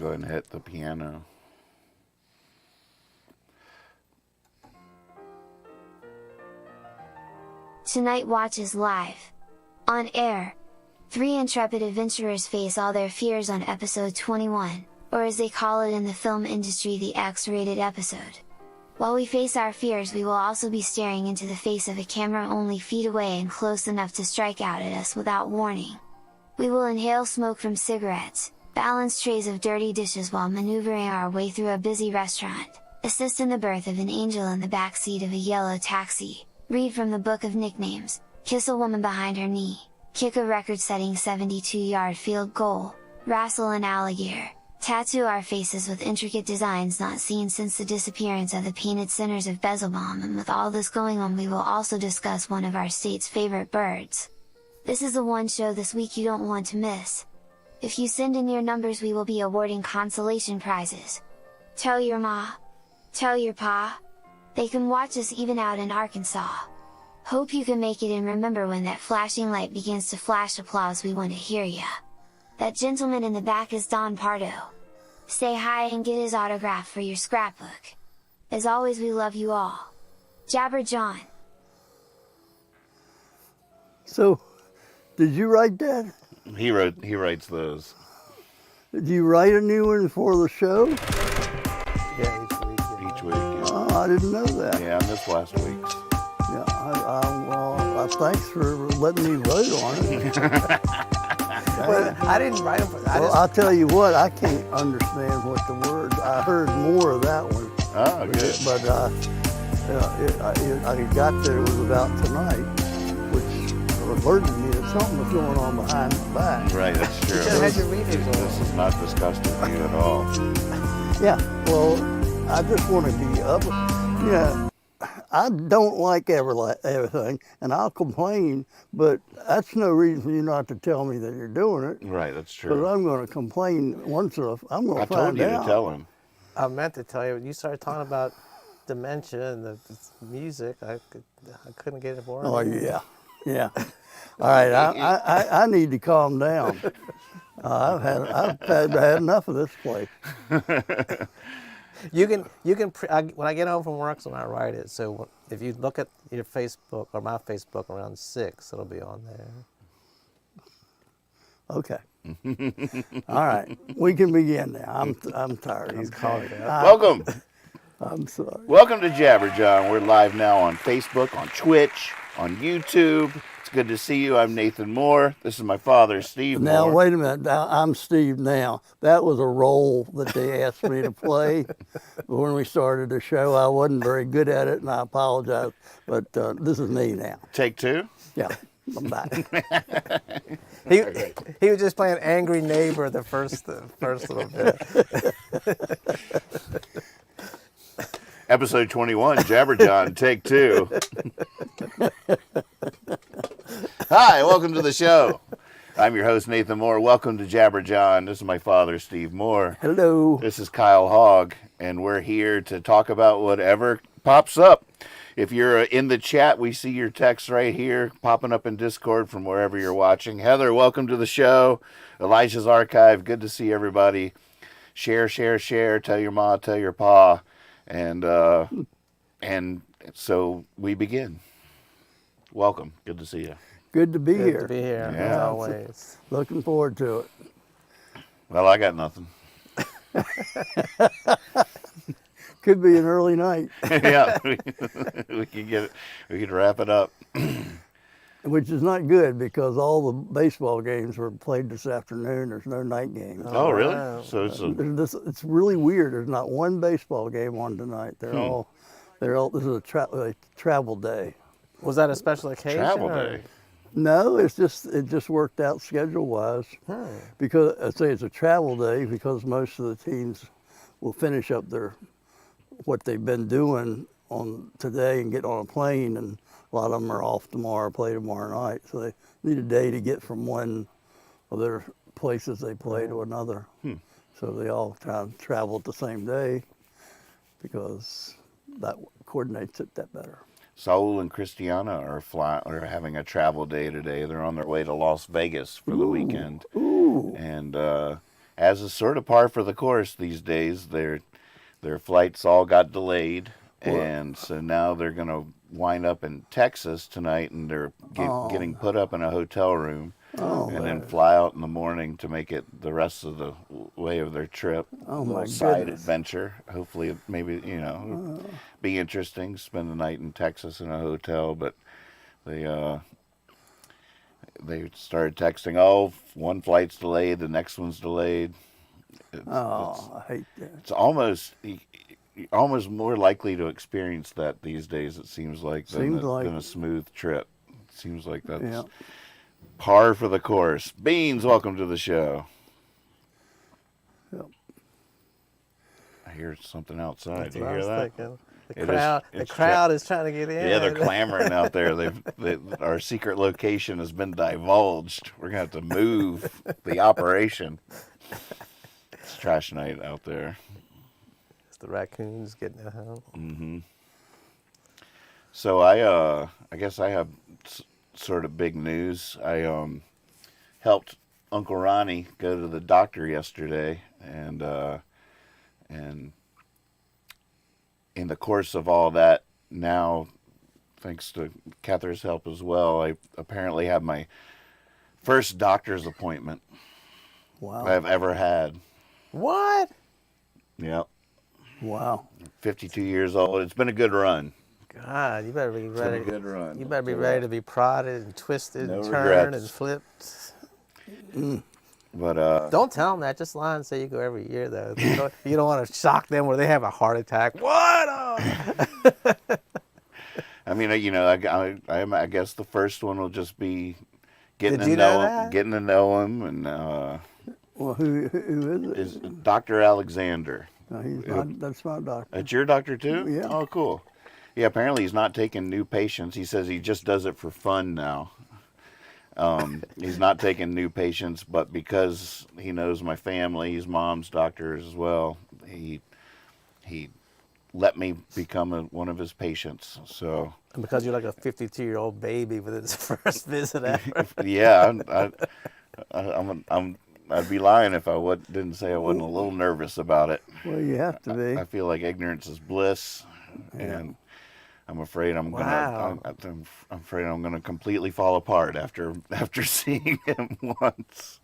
go ahead and hit the piano. Tonight Watch is live. On air. 3 intrepid adventurers face all their fears on episode 21, or as they call it in the film industry, the X-rated episode. While we face our fears, we will also be staring into the face of a camera only feet away and close enough to strike out at us without warning. We will inhale smoke from cigarettes, balance trays of dirty dishes while maneuvering our way through a busy restaurant, assist in the birth of an angel in the backseat of a yellow taxi, read from the book of nicknames, kiss a woman behind her knee, kick a record-setting 72-yard field goal, wrestle an alligator, tattoo our faces with intricate designs not seen since the disappearance of the painted centers of Bezelbaum, and with all this going on we will also discuss one of our state's favorite birds. This is the one show this week you don't want to miss. If you send in your numbers we will be awarding consolation prizes. Tell your ma. Tell your pa. They can watch us even out in Arkansas. Hope you can make it, and remember, when that flashing light begins to flash applause we want to hear ya. That gentleman in the back is Don Pardo. Say hi and get his autograph for your scrapbook. As always, we love you all. Jabber Jawn. So, did you write that? He writes those. Did you write a new one for the show? Yeah, Each week. Yeah. Oh, I didn't know that. Yeah, and this last week's. Yeah, well, thanks for letting me vote on it. Well, I didn't write them for that. Well, I'll tell you what, I can't understand what the words. I heard more of that one. Oh, good. But I got there, it was about tonight, which alerted me that something was going on behind my back. Right, that's true. You should have had your readers on. This is not disgusting to you at all. Yeah, well, I just want to be up. You know, I don't like everything, and I'll complain, but that's no reason for you not to tell me that you're doing it. Right, that's Because true. I'm going to complain once I'm going to I find out. told you to tell him. I meant to tell you, when you started talking about dementia and the music, I couldn't get it more. Oh, yeah. Yeah. All right, I need to calm down. I've had enough of this place. You can when I get home from work, so when I write it. So if you look at your Facebook or my Facebook around 6, it'll be on there. Okay. All right, we can begin now. I'm tired. He's calling it. Welcome. I'm sorry. Welcome to Jabber John. We're live now on Facebook, on Twitch, on YouTube. It's good to see you. I'm Nathan Moore. This is my father, Steve Now, Moore. wait a minute. Now, I'm Steve now. That was a role that they asked me to play. But when we started the show, I wasn't very good at it, and I apologize. But this is me now. Take 2. Yeah, I'm back. He was just playing angry neighbor the first little bit. Episode 21, Jabber John, take 2. Hi, welcome to the show. I'm your host, Nathan Moore. Welcome to Jabber John. This is my father, Steve Moore. Hello. This is Kyle Hogg, and we're here to talk about whatever pops up. If you're in the chat, we see your text right here popping up in Discord from wherever you're watching. Heather, welcome to the show. Elijah's Archive, good to see everybody. Share, share, share. Tell your ma, tell your pa. And so we begin. Welcome. Good to see you. Good to be Good here. to be here, Yeah. as always. Looking forward to it. Well, I got nothing. Could be an early night, Yeah, we can get it. We can wrap it up. which is not good because all the baseball games were played this afternoon. There's no night games. Oh, really? wow. So It's really weird. There's not one baseball game on tonight. They're all. This is a travel day. Was that a special occasion? travel or- day. No, it just worked out schedule wise. Because I say it's a travel day because most of the teams will finish up what they've been doing on today and get on a plane, and a lot of them are off tomorrow, play tomorrow night. So they need a day to get from one of their places they play to another. So they all try and travel the same day because that coordinates it that better. Saul and Christiana are having a travel day today. They're on their way to Las Vegas for the weekend. Ooh. And as is sort of par for the course these days, their flights all got delayed, and so now they're going to wind up in Texas tonight, and they're getting put up in a hotel room, and then fly out in the morning to make it the rest of the way of their trip. Oh, a little my side goodness. adventure. Hopefully, maybe be interesting. Spend the night in Texas in a hotel, but they started texting. Oh, one flight's delayed, the next one's delayed. I hate that. It's almost more likely to experience that these days. It seems like than a smooth trip. It seems like that's par for the course. Beans, welcome to the show. Yep. I hear something outside. That's Do you what I hear was that? thinking. The It's crowd is trying to get in. Yeah, they're clamoring out there. Our secret location has been divulged. We're gonna have to move the operation. It's trash night out there. It's the raccoons getting at home. Mm-hmm. So I guess I have sort of big news. I helped Uncle Ronnie go to the doctor yesterday, and in the course of all that, now, thanks to Catherine's help as well, I apparently have my first doctor's appointment I've ever had. What? Yep. Wow. 52 years old. It's been a good run. God, you better be ready. It's been a good run. You better be ready to be prodded and twisted No and turned regrets. and flipped. But Don't tell them that. Just lie and say you go every year, though. You don't want to shock them where they have a heart attack. What? I mean, I guess the first one will just be getting Did to you know know him, that? getting to know him, and Well, who is it? is Dr. Alexander. No, that's my doctor. That's your doctor too? Yeah. Oh, cool. Yeah, apparently he's not taking new patients. He says he just does it for fun now. He's not taking new patients, but because he knows my family, he's mom's doctor as well. He let me become one of his patients. So And because you're like a 52-year-old baby with his first visit ever. yeah, I'd be lying if I didn't say I wasn't a little nervous about it. Well, you have to be. I feel like ignorance is bliss, and I'm afraid I'm Wow. I'm afraid I'm gonna completely fall apart after seeing him once.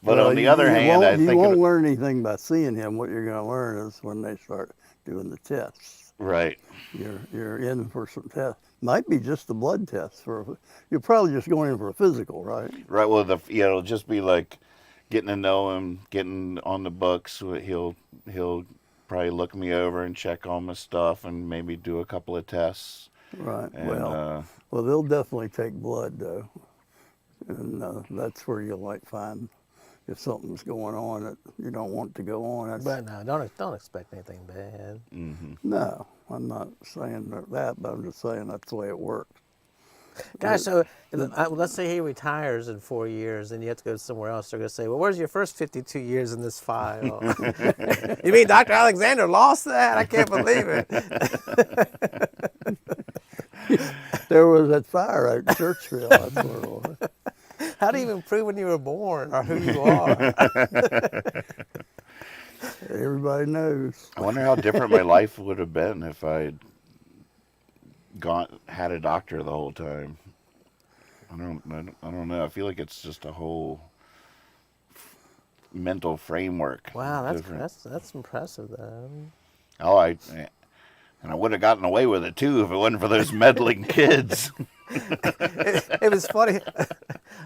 But Well, on the other hand, I you think won't learn anything by seeing him. What you're going to learn is when they start doing the tests. right. You're in for some tests. Might be just the blood test. You're probably just going in for a physical, right? Right. Well, it'll just be like getting to know him, getting on the books. He'll probably look me over and check all my stuff, and maybe do a couple of tests. Right. And, well, they'll definitely take blood though, and that's where you might find if something's going on that you don't want to go on. But no, don't expect anything bad. No, I'm not saying that, but I'm just saying that's the way it works. Gosh, so let's say he retires in 4 years and you have to go somewhere else. They're going to say, well, where's your first 52 years in this file? You mean Dr. Alexander lost that? I can't believe it. There was that fire out in Churchville. That's where it was. How do you even prove when you were born or who you are? Everybody knows. I wonder how different my life would have been if I'd had a doctor the whole time. I don't know. I feel like it's just a whole mental framework. Wow, Different. that's impressive, though. Oh, I would have gotten away with it too if it wasn't for those meddling kids. It was funny.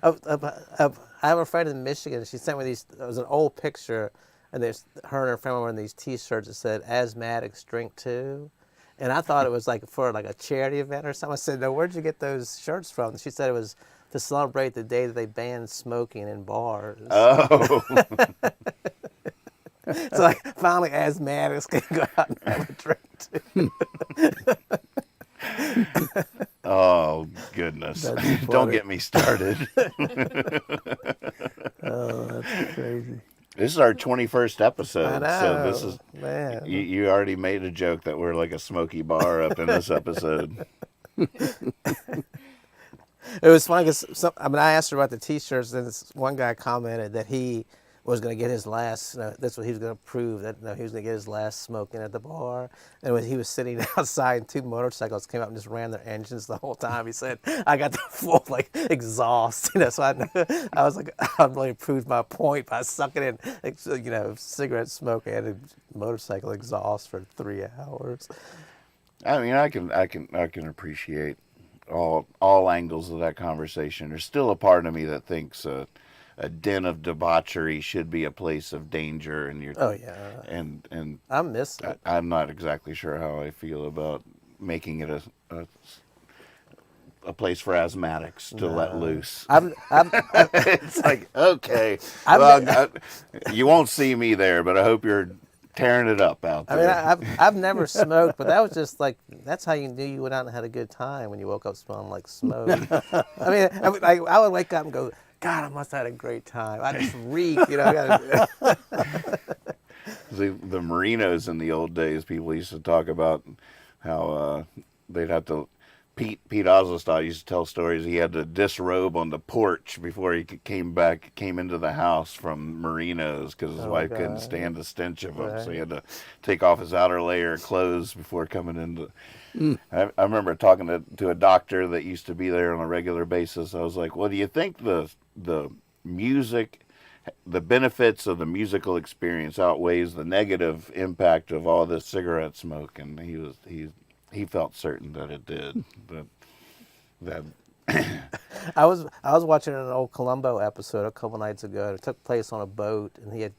I have a friend in Michigan. She sent me these. It was an old picture, and her and her friend were wearing these T-shirts that said "Asthmatics drink too," and I thought it was like for like a charity event or something. I said, "No, where'd you get those shirts from?" And she said it was to celebrate the day that they banned smoking in bars. Oh, So like finally, asthmatics can go out and have a drink too. oh goodness! That's Don't funny. get me started. Oh, that's crazy. This is our 21st episode, I know, so this is man. you already made a joke that we're like a smoky bar up in this episode. It was funny because I asked her about the T-shirts, and this one guy commented that was going to get his last. That's what he was going to prove, that he was going to get his last smoking at the bar. And when he was sitting outside, and 2 motorcycles came up and just ran their engines the whole time. He said, "I got the full like exhaust." So I was like, I really proved my point by sucking in, cigarette smoke and a motorcycle exhaust for 3 hours. I mean, I can appreciate all angles of that conversation. There's still a part of me that thinks a den of debauchery should be a place of danger, and Oh yeah. and I miss it. I'm not exactly sure how I feel about making it a place for asthmatics to let loose. It's like, okay, you won't see me there, but I hope you're tearing it up out there. I mean, I've never smoked, but that was just like, that's how you knew you went out and had a good time, when you woke up smelling like smoke. I would wake up and go, God, I must have had a great time. I just reek, The Merinos in the old days, people used to talk about how they'd have to. Pete Oswald used to tell stories. He had to disrobe on the porch before he came into the house from Merinos, because his wife couldn't stand the stench of them. Right. So he had to take off his outer layer of clothes before coming into. I remember talking to a doctor that used to be there on a regular basis. I was like, "Well, do you think the music, the benefits of the musical experience outweighs the negative impact of all this cigarette smoke?" And he felt certain that it did. That I was watching an old Columbo episode a couple nights ago. It took place on a boat, and they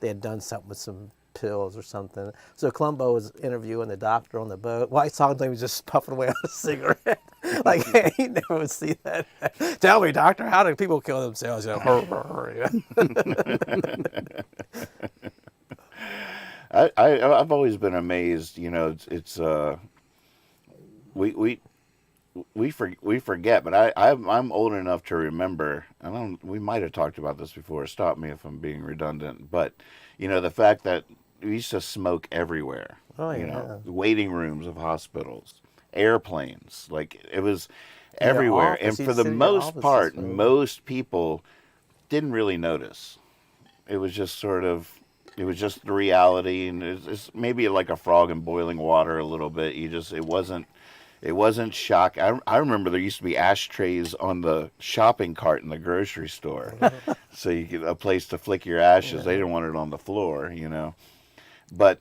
had done something with some pills or something. So Columbo was interviewing the doctor on the boat. While he's talking to him, he was just puffing away on a cigarette. Like, he never would see that. Tell me, doctor, how do people kill themselves? I've always been amazed. It's we forget, but I'm old enough to remember. We might have talked about this before. Stop me if I'm being redundant. But the fact that we used to smoke everywhere. Oh yeah. Waiting rooms of hospitals, airplanes, like it was everywhere. And for the most part, most people didn't really notice. It was just it was just the reality, and it's maybe like a frog in boiling water a little bit. It wasn't shock. I remember there used to be ashtrays on the shopping cart in the grocery store, so you get a place to flick your ashes. Yeah. They didn't want it on the floor, But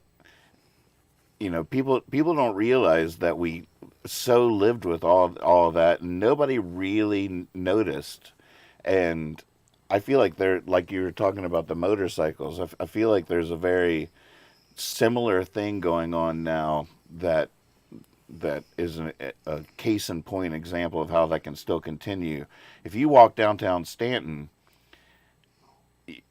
people don't realize that we so lived with all of that, and nobody really noticed. And I feel like like you were talking about the motorcycles. I feel like there's a very similar thing going on now that is a case in point example of how that can still continue. If you walk downtown Stanton,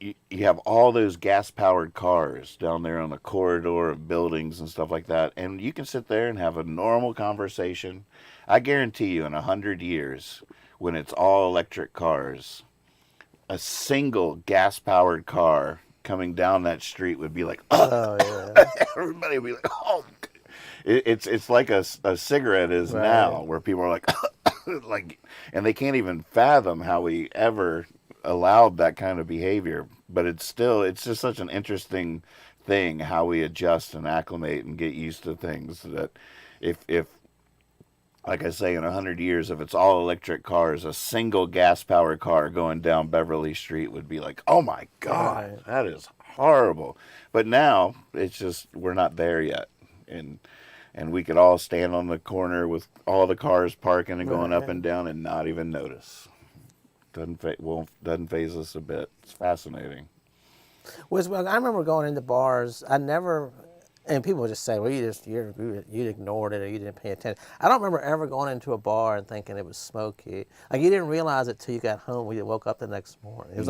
you have all those gas-powered cars down there on the corridor of buildings and stuff like that, and you can sit there and have a normal conversation. I guarantee you, in 100 years, when it's all electric cars, a single gas-powered car coming down that street would be like, oh yeah. Everybody would be like, oh. It's like a cigarette is right now, where people are like, and they can't even fathom how we ever allowed that kind of behavior. But it's just such an interesting thing how we adjust and acclimate and get used to things, that if like I say, in 100 years, if it's all electric cars, a single gas-powered car going down Beverly Street would be like, oh my God, that is horrible. But now it's just, we're not there yet. And we could all stand on the corner with all the cars parking and going up and down and not even notice. Doesn't faze us a bit. It's fascinating. Well, I remember going into bars. And people would just say, well, you ignored it, or you didn't pay attention. I don't remember ever going into a bar and thinking it was smoky. Like, you didn't realize it till you got home when you woke up the next morning. It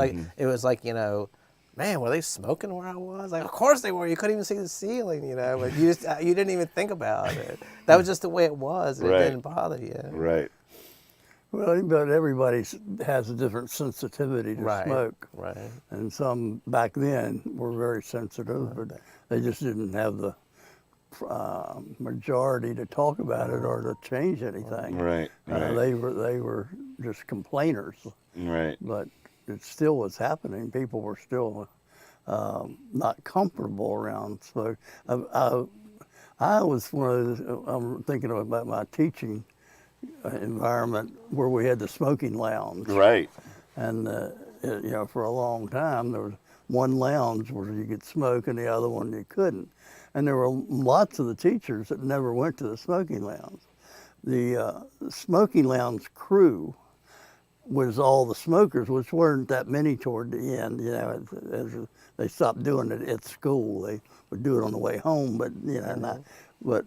was like, man, were they smoking where I was? Like, of course they were. You couldn't even see the ceiling, but you didn't even think about it. That was just the way it was, and It didn't bother you. Right. Well, but everybody has a different sensitivity to smoke. Right. And some back then were very sensitive, but they just didn't have the majority to talk about it or to change anything. Right. They were just complainers. Right. But it still was happening. People were still not comfortable around smoke. I was one of those, I'm thinking about my teaching environment where we had the smoking lounge. Right. And, for a long time, there was one lounge where you could smoke and the other one you couldn't. And there were lots of the teachers that never went to the smoking lounge. The smoking lounge crew was all the smokers, which weren't that many toward the end. As they stopped doing it at school, they would do it on the way home. But but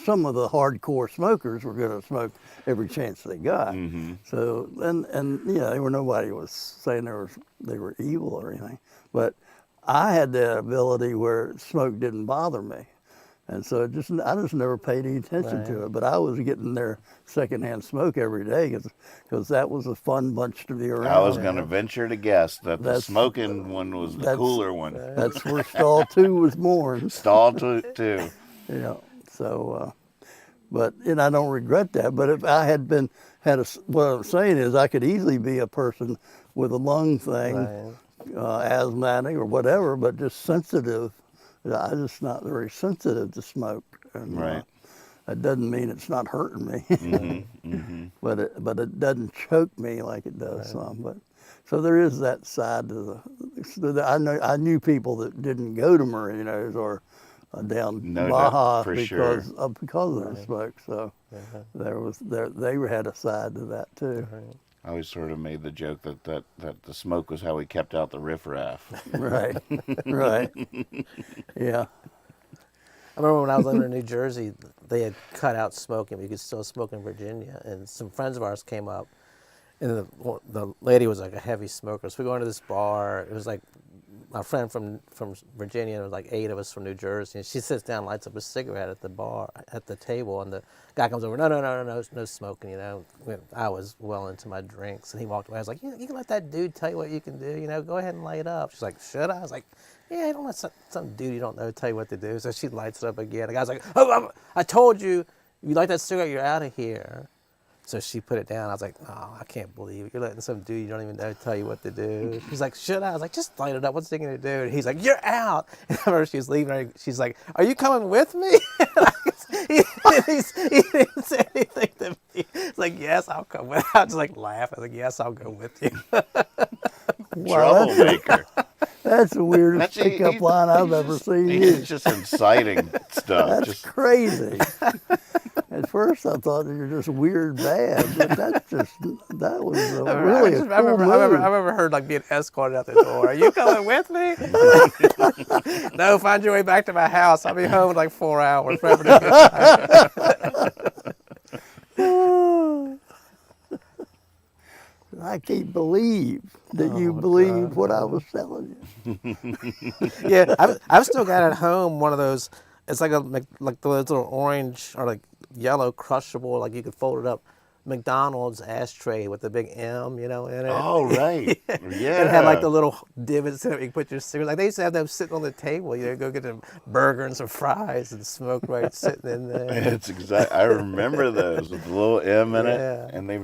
some of the hardcore smokers were going to smoke every chance they got. Mm-hmm. So nobody was saying they were evil or anything. But I had that ability where smoke didn't bother me. And so I just never paid any attention to it. But I was getting their secondhand smoke every day because that was a fun bunch to be around. I was going to venture to guess that the smoking one was the cooler one. That's where Stall 2 was born. Stall 2. Yeah. So, but I don't regret that. But if I had what I'm saying is I could easily be a person with a lung thing, asthmatic or whatever, but just sensitive. I'm just not very sensitive to smoke. And, right. That doesn't mean it's not hurting me, Mm-hmm. Mm-hmm. but it doesn't choke me like it does some. But so there is that side to I knew people that didn't go to Marinos or down Baja because of the smoke. So they had a side to that too. I always sort of made the joke that the smoke was how we kept out the riffraff. Right, right. Yeah. I remember when I was living in New Jersey, they had cut out smoking, but you could still smoke in Virginia. And some friends of ours came up, and the lady was like a heavy smoker. So we go into this bar. It was like my friend from Virginia, and it was like 8 of us from New Jersey. And she sits down, lights up a cigarette at the bar, at the table, and the guy comes over, no smoking, I was well into my drinks, and he walked away. I was like, you can let that dude tell you what you can do, go ahead and light up. She's like, should I? I was like, yeah, don't let some dude you don't know tell you what to do. So she lights it up again. The guy's like, I told you, if you like that cigarette, you're out of here. So she put it down. I was like, oh, I can't believe it. You're letting some dude you don't even know tell you what to do. She's like, should I? I was like, just light it up. What's he going to do? And he's like, you're out. And I remember she was leaving. She's like, are you coming with me? He didn't say anything to me. He's like, yes, I'll come with you. I just like laugh. I was like, yes, I'll go with you. Troublemaker. That's the weirdest pickup line I've ever seen. He's just inciting stuff. That's crazy. At first, I thought you were just weird bad, but that was really a cool move. I remember her like being escorted out the door. Are you coming with me? No, find your way back to my house. I'll be home in like 4 hours. I can't believe that you believed what I was telling you. Yeah, I've still got at home one of those. It's like those little orange or like yellow crushable, like you could fold it up, McDonald's ashtray with the big M, in it. Oh, right. Yeah. It had like the little divots in it. You could put your cigarettes. Like they used to have them sitting on the table. Go get a burger and some fries and smoke right sitting in there. It's I remember those with the little M in it, and they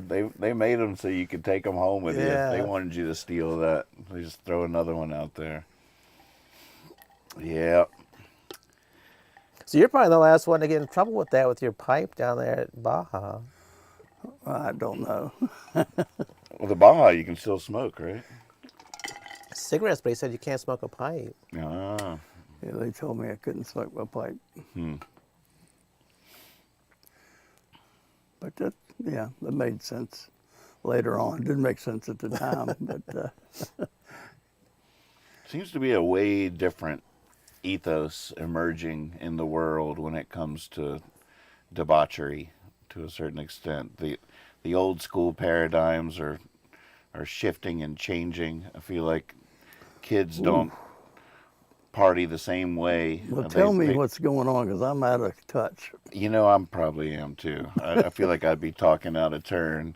made them so you could take them home with you. If they wanted you to steal that, they just throw another one out there. Yeah. So you're probably the last one to get in trouble with that with your pipe down there at Baja. I don't know. Well, the Baja you can still smoke, right? Cigarettes, but he said you can't smoke a pipe. Ah. Yeah, they told me I couldn't smoke my pipe. But that made sense later on. It didn't make sense at the time, but Seems to be a way different ethos emerging in the world when it comes to debauchery to a certain extent. The old school paradigms are shifting and changing. I feel like kids don't party the same way. Well, tell me what's going on, because I'm out of touch. I probably am too. I feel like I'd be talking out of turn.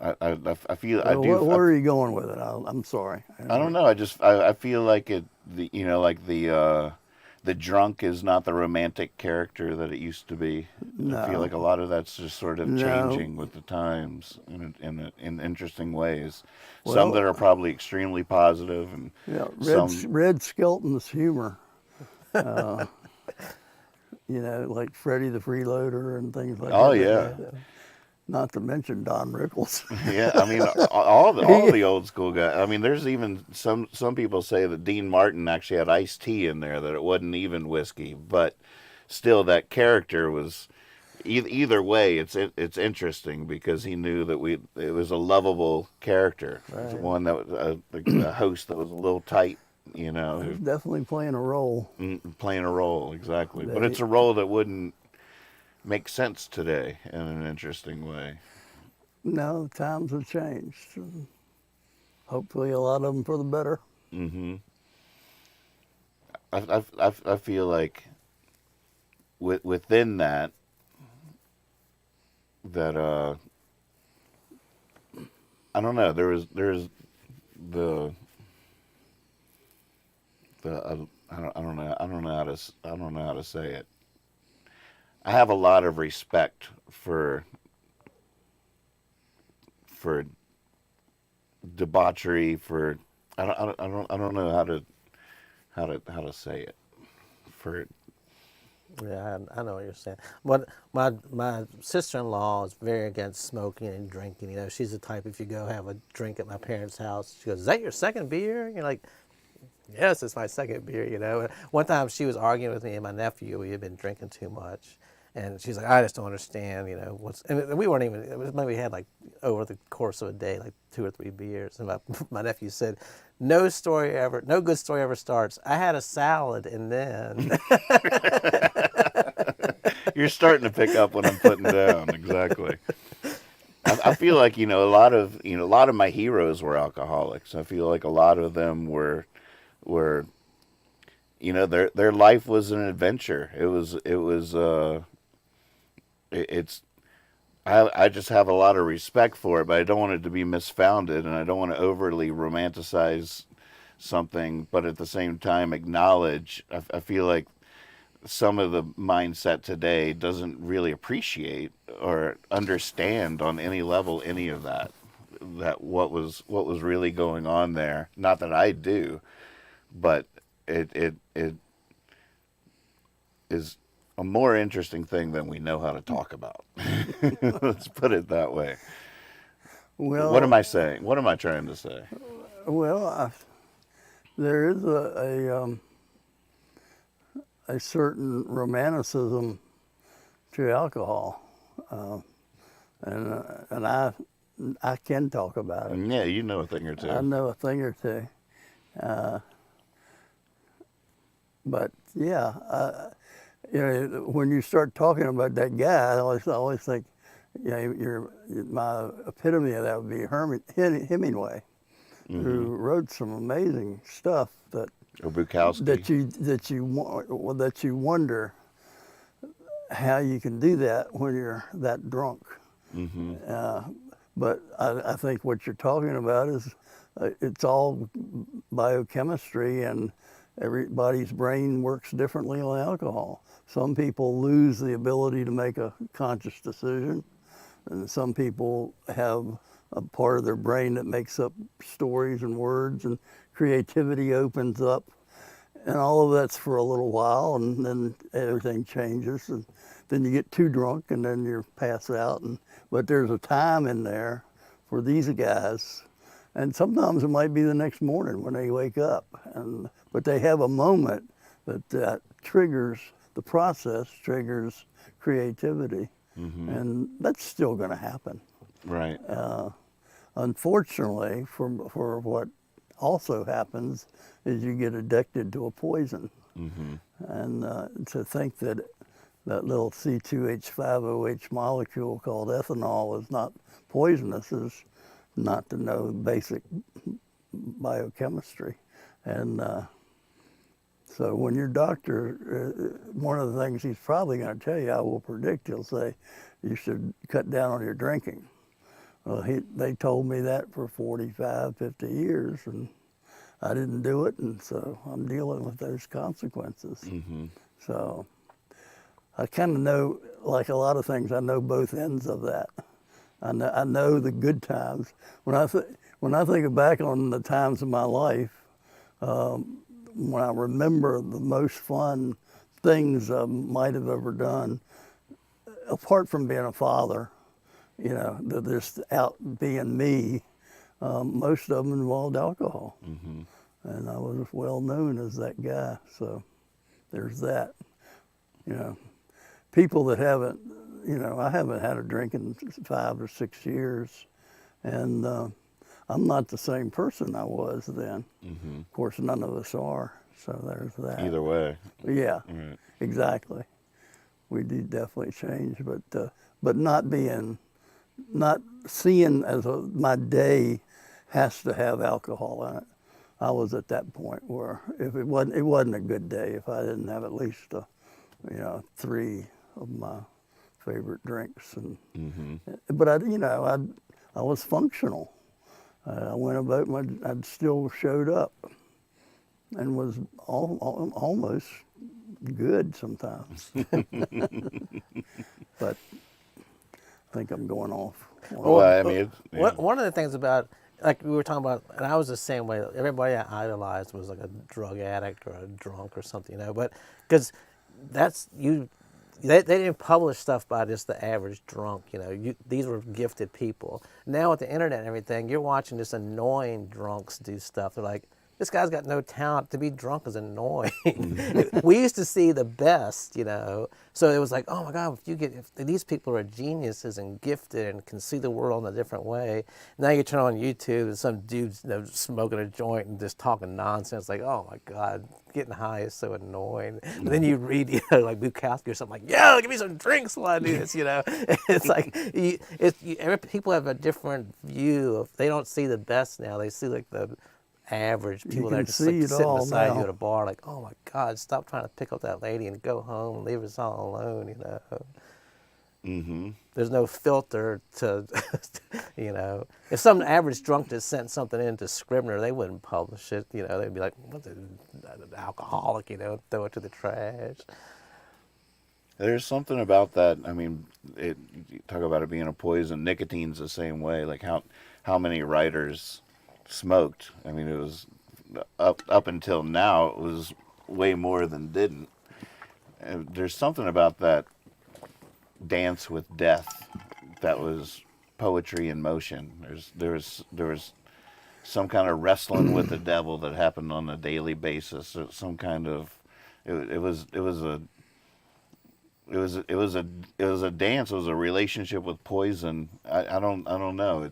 I feel I do. Where are you going with it? I'm sorry. I don't know. I feel like it. The the drunk is not the romantic character that it used to be. I feel like a lot of that's just sort of changing with the times in interesting ways. Some that are probably extremely positive, and Yeah, some Red Skelton's humor. You know, like Freddie the Freeloader and things like that. oh yeah. Not to mention Don Rickles. Yeah, I mean all the old school guys. I mean, there's even some people say that Dean Martin actually had iced tea in there, that it wasn't even whiskey, but still that character was either way. It's interesting because he knew that it was a lovable character. It was one that was a host that was a little tight, you know, He's definitely playing a role. playing a role exactly. But it's a role that wouldn't make sense today in an interesting way. No, times have changed. Hopefully, a lot of them for the better. Mm-hmm. I feel like within that I don't know. There's the I don't know how to say it. I have a lot of respect for debauchery, for I don't know how to say it. For Yeah, I know what you're saying. But my sister-in-law is very against smoking and drinking. You know, she's the type, if you go have a drink at my parents' house, she goes, "Is that your second beer?" And you're like, "Yes, it's my second beer." You know. And one time she was arguing with me and my nephew. We had been drinking too much, and she's like, "I just don't understand. You know what's?" And we weren't even. It was maybe we had like over the course of a day, like 2 or 3 beers. And my nephew said, no good story ever starts. I had a salad and then. You're starting to pick up what I'm putting down. Exactly. I feel like a lot of my heroes were alcoholics. I feel like a lot of them were their life was an adventure. I just have a lot of respect for it, but I don't want it to be misfounded, and I don't want to overly romanticize something, but at the same time acknowledge. I feel like some of the mindset today doesn't really appreciate or understand on any level any of that what was really going on there. Not that I do, but it is a more interesting thing than we know how to talk about. Let's put it that way. Well, What am I saying? What am I trying to say? Well, there is a certain romanticism to alcohol, and I can talk about it. Yeah, you know a thing or two. I know a thing or two, but yeah, when you start talking about that guy, I always think, my epitome of that would be Hemingway, who wrote some amazing stuff that you wonder how you can do that when you're that drunk. But I think what you're talking about is it's all biochemistry, and everybody's brain works differently on alcohol. Some people lose the ability to make a conscious decision, and some people have a part of their brain that makes up stories and words, and creativity opens up. And all of that's for a little while, and then everything changes, and then you get too drunk, and then you pass out. But there's a time in there for these guys, and sometimes it might be the next morning when they wake up. But they have a moment that triggers the process, triggers creativity, and that's still going to happen. Right. Unfortunately, for what also happens is you get addicted to a poison. And to think that little C2H5OH molecule called ethanol is not poisonous is not to know basic biochemistry. And so when your doctor, one of the things he's probably going to tell you, I will predict, he'll say, you should cut down on your drinking. Well, they told me that for 45, 50 years, and I didn't do it, and so I'm dealing with those consequences. So I kind of know, like a lot of things, I know both ends of that. I know the good times. When I think back on the times of my life, when I remember the most fun things I might have ever done, apart from being a father, you know, just out being me, most of them involved alcohol. And I was well known as that guy, so there's that. You know, people that haven't, you know, I haven't had a drink in 5 or 6 years, and I'm not the same person I was then. Of course, none of us are, so there's that. Either way. Yeah, Right. exactly. We do definitely change, but not seeing as my day has to have alcohol in it. I was at that point where if it wasn't a good day if I didn't have at least 3 of my favorite drinks, and but I was functional. I went about I'd still showed up and was almost good sometimes. But I think I'm going off. Well, I mean, One of the things about, like we were talking about, and I was the same way. Everybody I idolized was like a drug addict or a drunk or something, you know. But because that's you, they didn't publish stuff by just the average drunk, you know. These were gifted people. Now with the internet and everything, you're watching just annoying drunks do stuff. They're like, this guy's got no talent. To be drunk is annoying. We used to see the best, you know. So it was like, oh my God, if these people are geniuses and gifted and can see the world in a different way. Now you turn on YouTube and some dude's, you know, smoking a joint and just talking nonsense. Like, oh my God, getting high is so annoying. But then you read, you know, like Bukowski or something like, yeah, give me some drinks while I do this, you know. It's like, people have a different view of, they don't see the best now. They see like the average people that are just like sitting beside you at a bar, like, oh my God, stop trying to pick up that lady and go home and leave us all alone, you know. There's no filter to, you know. If some average drunk just sent something in to Scribner, they wouldn't publish it, you know. They'd be like, what's an alcoholic, you know, throw it to the trash. there's something about that. I mean, you talk about it being a poison. Nicotine's the same way. Like how many writers smoked? I mean, it was up until now, it was way more than didn't. And there's something about that dance with death that was poetry in motion. There was some kind of wrestling with the devil that happened on a daily basis. Some kind of it was a dance. It was a relationship with poison. I don't know.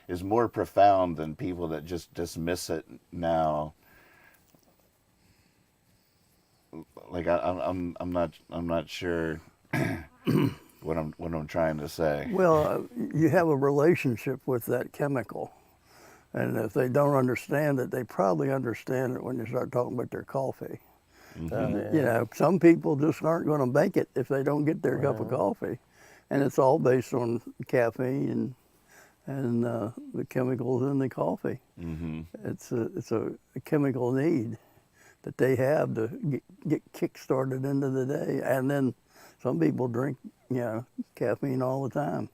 It's more profound than people that just dismiss it now. Like I'm not sure what I'm trying to say. Well, you have a relationship with that chemical, and if they don't understand it, they probably understand it when you start talking about their coffee. Yeah. You know, some people just aren't going to make it if they don't get their cup of coffee, and it's all based on caffeine and the chemicals in the coffee. It's a chemical need that they have to get kick-started into the day. And then some people drink, you know, caffeine all the time.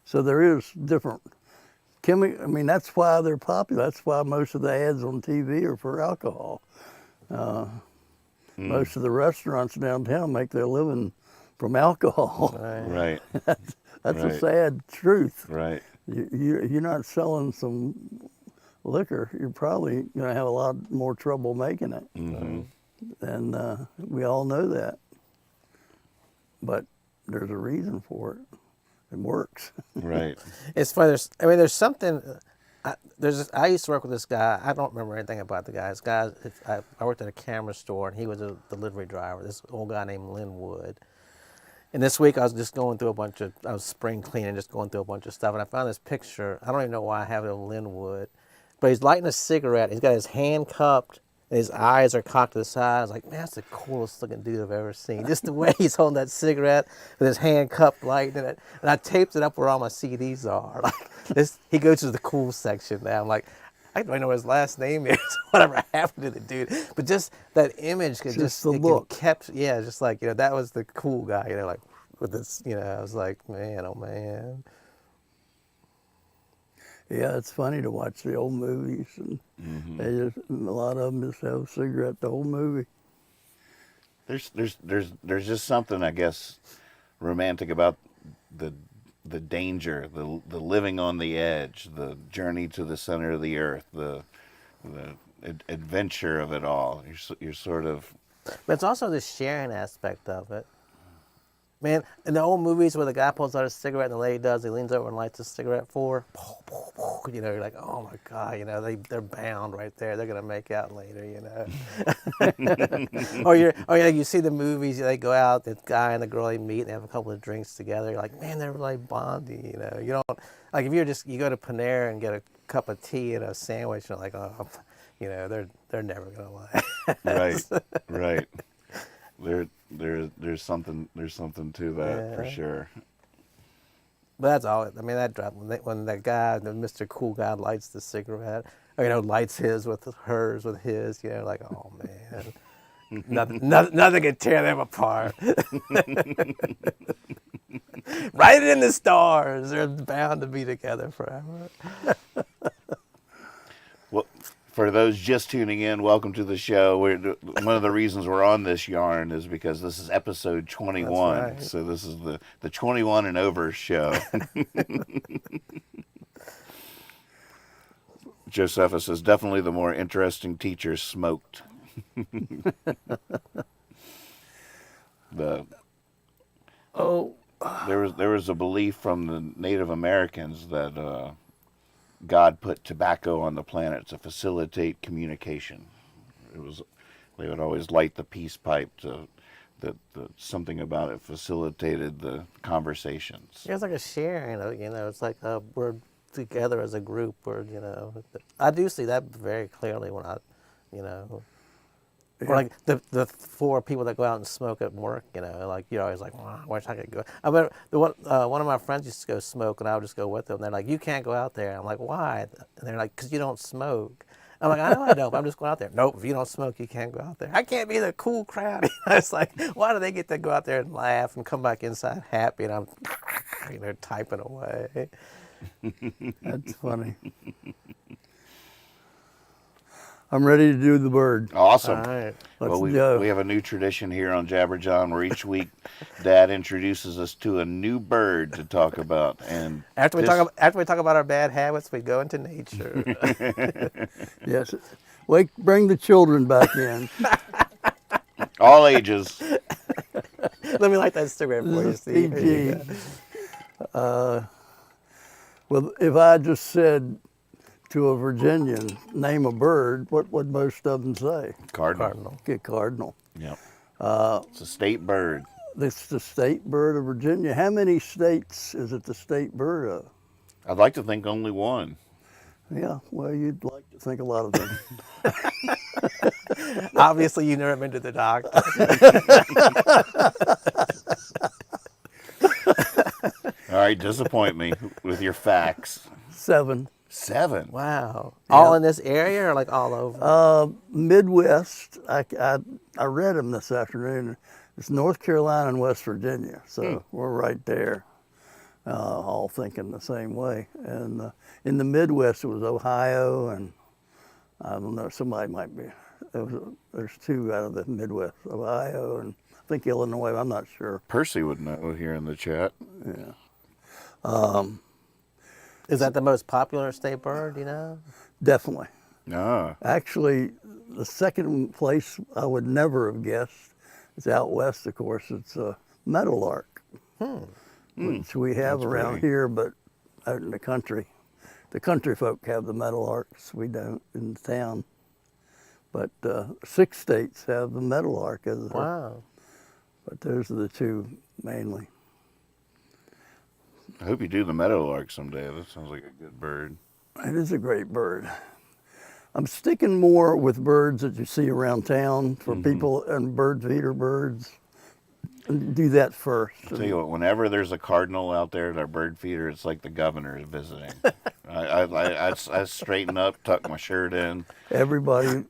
So there is different I mean, that's why they're popular. That's why most of the ads on TV are for alcohol. Most of the restaurants downtown make their living from alcohol. Right. That's Right. a sad truth. Right. You're not selling some liquor, you're probably going to have a lot more trouble making it. And we all know that. But there's a reason for it. It works. Right. It's funny. There's something. I used to work with this guy. I don't remember anything about the guy. This guy, I worked at a camera store, and he was a delivery driver. This old guy named Linwood. And this week I was just going through I was spring cleaning, just going through a bunch of stuff, and I found this picture. I don't even know why I have it of Linwood, but he's lighting a cigarette. He's got his hand cupped, and his eyes are cocked to the side. I was like, man, that's the coolest looking dude I've ever seen. Just the way he's holding that cigarette with his hand cupped, lighting it. And I taped it up where all my CDs are. Like this, he goes to the cool section now. I'm like, I don't even know what his last name is, whatever happened to the dude. But just that image could Just the it look. kept, yeah, just like, that was the cool guy, like with this, I was like, man, oh man. Yeah, it's funny to watch the old movies, and a lot of them just have a cigarette the whole movie. There's just something, I guess, romantic about the danger, the living on the edge, the journey to the center of the earth, the adventure of it all. You're sort of. But it's also the sharing aspect of it. Man, in the old movies where the guy pulls out a cigarette and the lady does, he leans over and lights a cigarette for her, you're like, oh my God, they're bound right there. They're going to make out later, Or you see the movies, they go out, the guy and the girl, they meet and they have a couple of drinks together. You're like, man, they're really bonding, You don't, like if you go to Panera and get a cup of tea and a sandwich, you're like, oh, they're never going to lie. Right. There's something to that for sure. But that's all. I mean, that drop when that guy, the Mr. Cool guy, lights the cigarette, or lights his with hers with his. Like, oh man, nothing can tear them apart. Write it in the stars. They're bound to be together forever. Well, for those just tuning in, welcome to the show. One of the reasons we're on this yarn is because this is episode 21. That's right. So this is the 21 and over show. Josephus says, definitely the more interesting teacher smoked. There was a belief from the Native Americans that God put tobacco on the planet to facilitate communication. They would always light the peace pipe something about it facilitated the conversations. Yeah, it's like a sharing. It's like we're together as a group. I do see that very clearly when or like the four people that go out and smoke at work, like you're always like, wow, I wish I could go. I remember one of my friends used to go smoke, and I would just go with them. They're like, you can't go out there. I'm like, why? And they're like, because you don't smoke. I'm like, I know I don't, but I'm just going out there. Nope, if you don't smoke, you can't go out there. I can't be the cool crowd. It's like, why do they get to go out there and laugh and come back inside happy, and I'm, typing away. That's funny. I'm ready to do the bird. Awesome. All right. Let's We go. have a new tradition here on Jabber John where each week Dad introduces us to a new bird to talk about. And After we talk about our bad habits, we go into nature. Yes. Bring the children back in. all ages. Let me light that cigarette for you, Steve. Here you PG. go. Well, if I just said to a Virginian, name a bird, what would most of them say? Cardinal. Okay, cardinal. Yep. It's a state bird. It's the state bird of Virginia. How many states is it the state bird of? I'd like to think only one. Yeah, well, you'd like to think a lot of them. Obviously, you've never been to the doctor. All right, disappoint me with your facts. 7. 7. Wow. All in this area or like all over? Midwest, I read them this afternoon. It's North Carolina and West Virginia, so we're right there, all thinking the same way. And in the Midwest, it was Ohio, and I don't know, somebody might be. There's 2 out of the Midwest, Ohio, and I think Illinois. I'm not sure. Percy would know here in the chat. Yeah. Is that the most popular state bird, Definitely. Ah, Actually, the second place I would never have guessed is out west, of course. It's a meadowlark, which we have That's around pretty. here, but out in the country. The country folk have the meadowlarks. We don't in the town. But 6 states have the meadowlark as Wow. But those are the 2 mainly. I hope you do the meadowlark someday. That sounds like a good bird. It is a great bird. I'm sticking more with birds that you see around town for people and bird feeder birds. Do that first. I'll tell you what, whenever there's a cardinal out there at our bird feeder, it's like the governor is visiting. I straighten up, tuck my shirt in. Everybody,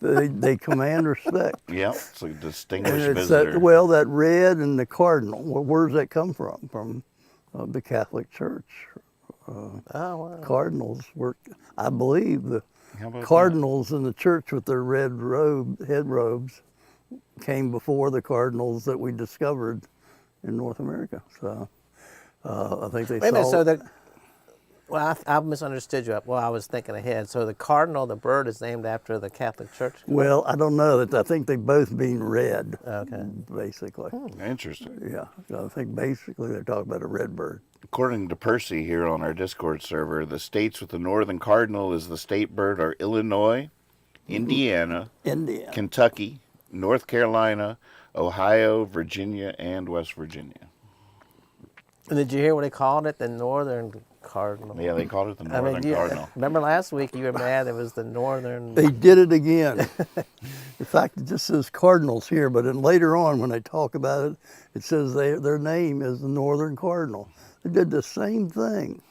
they command respect. Yep, it's a And distinguished it's visitor. that red and the cardinal. Well, where does that come from? From the Catholic Church. Oh, wow. Cardinals were, I believe, the How about cardinals in the church with their red head robes came before the cardinals that we discovered in North America. So I think they Wait a minute, saw. so I misunderstood you. Well, I was thinking ahead. So the cardinal, the bird, is named after the Catholic Church? Well, I don't know. I think they both mean red, Okay. basically. that? Interesting. Yeah, so I think basically they're talking about a red bird. According to Percy here on our Discord server, the states with the northern cardinal as the state bird are Illinois, Indiana, Indian. Kentucky, North Carolina, Ohio, Virginia, and West Virginia. And did you hear what they called it? The northern cardinal. Yeah, they called it the northern cardinal. Remember last week you were mad it was the northern. They did it again. In fact, it just says Cardinals here, but then later on when they talk about it, it says their name is the Northern Cardinal. They did the same thing.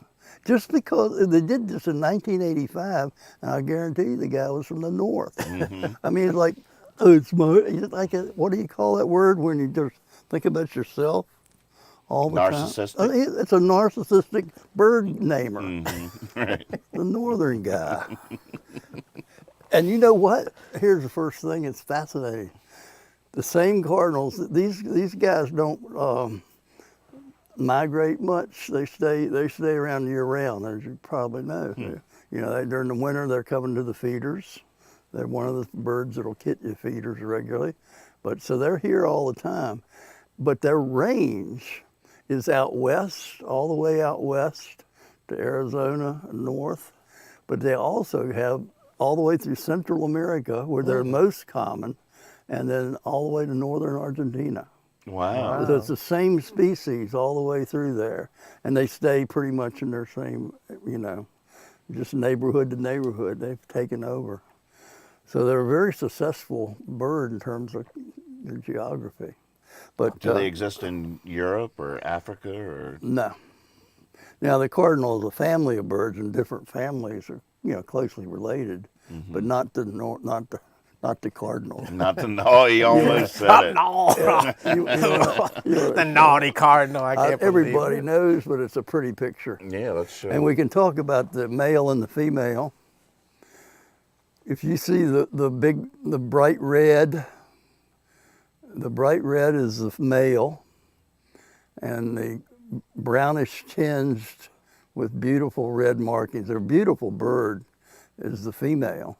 Just because they did this in 1985, and I guarantee you the guy was from the North. I mean, it's like, it's like what do you call that word when you just think about yourself all the Narcissistic? time? It's a narcissistic bird namer. Right. The Northern guy. And you know what? Here's the first thing. It's fascinating. The same cardinals. These guys don't migrate much. They stay around year round, as you probably know. You know, during the winter they're coming to the feeders. They're one of the birds that'll hit your feeders regularly, but so they're here all the time. But their range is out west, all the way out west to Arizona and north. But they also have all the way through Central America, where they're most common, and then all the way to northern Argentina. Wow. So it's the same species all the way through there, and they stay pretty much in their same, you know, just neighborhood to neighborhood. They've taken over. So they're a very successful bird in terms of their geography. But Do they exist in Europe or Africa or? no. Now the cardinal is a family of birds, and different families are, you know, closely related, but not the cardinal. Not the. Oh, he almost said it. No, the naughty cardinal. I can't believe Everybody it. knows, but it's a pretty picture. Yeah, let's show. And we can talk about the male and the female. If you see the bright red is the male, and the brownish tinged with beautiful red markings. They're a beautiful bird is the female.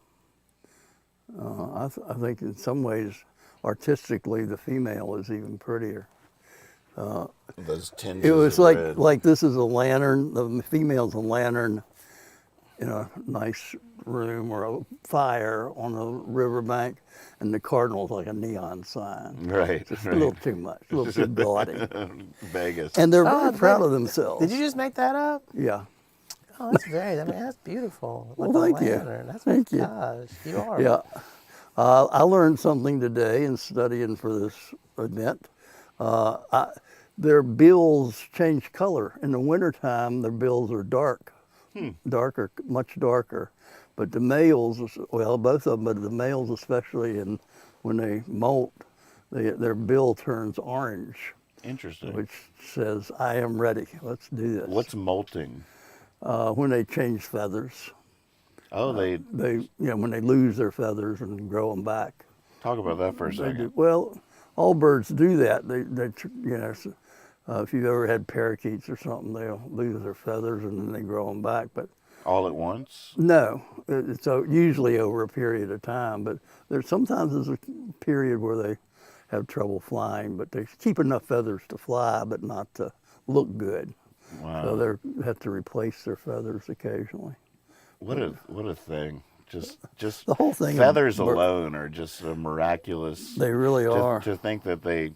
I think in some ways, artistically, the female is even prettier. Those tinges It was of like red. this is a lantern. The female's a lantern in a nice room or a fire on a riverbank, and the cardinal's like a neon sign. Right. Just a little too much, a little too gaudy. Vegas. And they're very Oh, proud of themselves. Did you just make that up? Yeah. Oh, that's that's beautiful. Like Well, a thank you. lantern. That's Thank you. Gosh, you are. Yeah. I learned something today in studying for this event. Their bills change color. In the wintertime, their bills are dark, darker, much darker. But the males, well, both of them, but the males especially, and when they molt, their bill turns orange, Interesting. which says, I am ready, let's do this. What's molting? When they change feathers. Oh, they When they lose their feathers and grow them back. talk about that for a They second. do. Well, all birds do that. If you've ever had parakeets or something, they'll lose their feathers and then they grow them back. But All at once? no, it's usually over a period of time. But sometimes there's a period where they have trouble flying, but they keep enough feathers to fly, but not to look good. Wow. So they have to replace their feathers occasionally. What a thing. Just The whole thing. feathers alone are just a miraculous. They really are. To think that they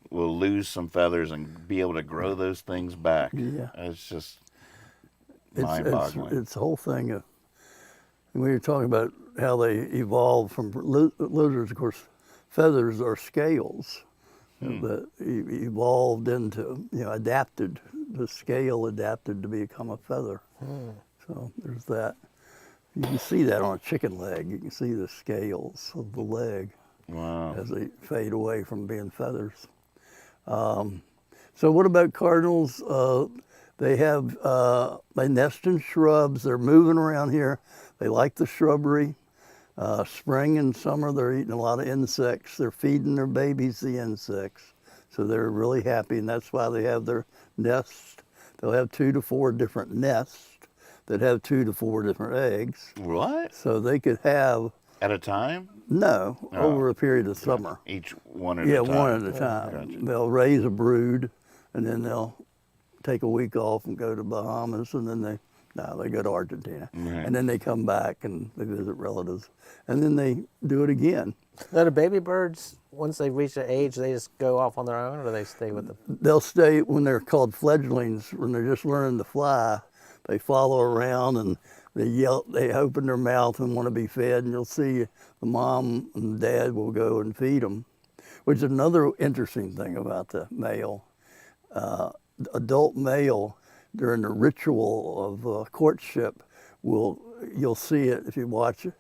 will lose some feathers and be able to grow those things back. Yeah. It's just It's mind-boggling. the whole thing. And we were talking about how they evolved from lizards. Of course, feathers are scales that evolved into, adapted. The scale adapted to become a feather. So there's that. You can see that on a chicken leg. You can see the scales of the leg as they fade away from being feathers. So what about cardinals? They nest in shrubs. They're moving around here. They like the shrubbery. Spring and summer, they're eating a lot of insects. They're feeding their babies the insects. So they're really happy, and that's why they have their nests. They'll have 2 to 4 different nests that have 2 to 4 different eggs. What? So they could have... At a time? No, over a period of summer. Each one at a time? Yeah, one at a time. Gotcha. They'll raise a brood, and then they'll take a week off and go to Bahamas, and then they go to Argentina. Right. And then they come back and they visit relatives. And then they do it again. Now, the baby birds, once they reach their age, they just go off on their own, or do they stay with them? They'll stay when they're called fledglings, when they're just learning to fly. They follow around and they yell, they open their mouth and want to be fed, and you'll see the mom and dad will go and feed them, which is another interesting thing about the male. Adult male, during the ritual of courtship, you'll see it if you watch it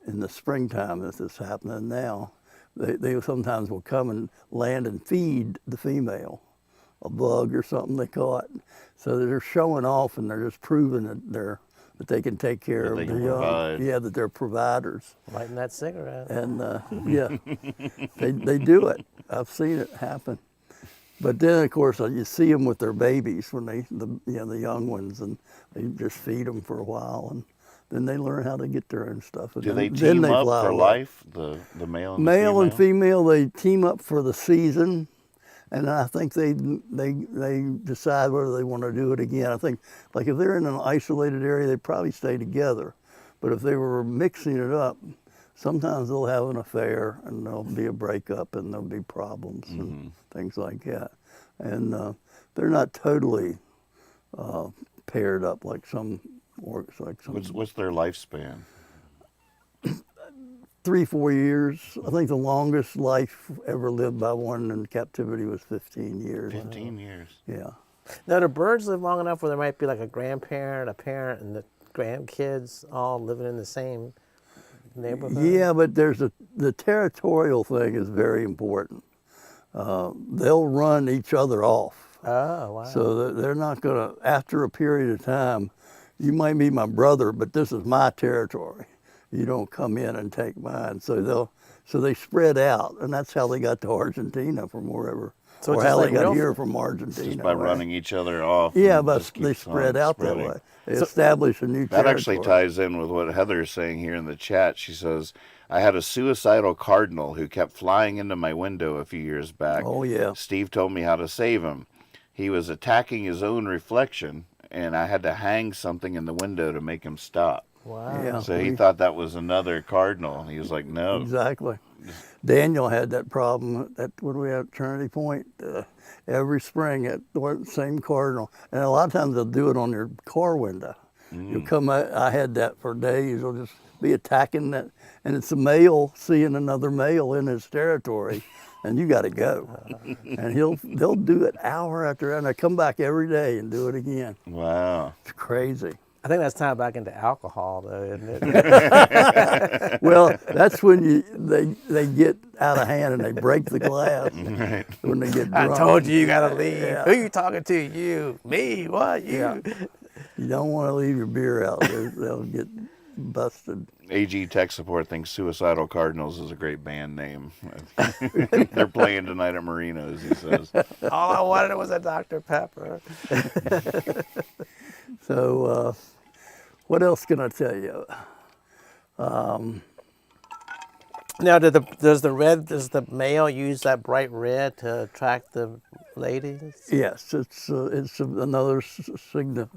in the springtime, if it's happening now. They sometimes will come and land and feed the female, a bug or something they caught. So they're showing off, and they're just proving that they can take care of the young. Yeah, that they're providers. Lighting that cigarette. And yeah, they do it. I've seen it happen. But then, of course, you see them with their babies when the young ones, and they just feed them for a while, and then they learn how to get their own stuff. And Do they then team up fly for away. life, the male and Male the and female, they team up for the season, and I think they decide whether they want to do it again. I think, like, if they're in an isolated area, they probably stay together. But if they were mixing it up, sometimes they'll have an affair, and there'll be a breakup, and there'll be problems and things like that. And they're not totally paired up like some orcs. What's their lifespan? 3-4 years. I think the longest life ever lived by one in captivity was 15 years. 15 years. Yeah. Now, do birds live long enough where there might be like a grandparent, a parent, and the grandkids all living in the same neighborhood? Yeah, but the territorial thing is very important. They'll run each other off. Oh, wow. So they're not going to, after a period of time, you might be my brother, but this is my territory. You don't come in and take mine. So they spread out, and that's how they got to Argentina from wherever, So or it's how just they like got real- here from Argentina. Just by right? running each other off. Yeah, and but just they keeps spread on out spreading. that way. They establish a new That territory. actually ties in with what Heather's saying here in the chat. She says, I had a suicidal cardinal who kept flying into my window a few years back. Oh, yeah. Steve told me how to save him. He was attacking his own reflection, and I had to hang something in the window to make him stop. Wow. Yeah. So he thought that was another cardinal. He was like, no. Exactly. Daniel had that problem when we had Trinity Point every spring at the same cardinal. And a lot of times they'll do it on your car window. You'll come out, I had that for days. They'll just be attacking that. And it's a male seeing another male in his territory, and you got to go. And they'll do it hour after hour, and they come back every day and do it again. Wow. It's crazy. I think that's tied back into alcohol, though, isn't it? Well, that's when they get out of hand and they break the glass. Right. When they get I drunk. told you gotta leave. Yeah. Who you talking to? You? Me? What? You? Yeah. You don't want to leave your beer out. They'll get busted. AG Tech Support thinks Suicidal Cardinals is a great band name. They're playing tonight at Marino's, he says. All I wanted was a Dr. Pepper. So, what else can I tell you? Now, does the male use that bright red to attract the ladies? Yes, it's another signal.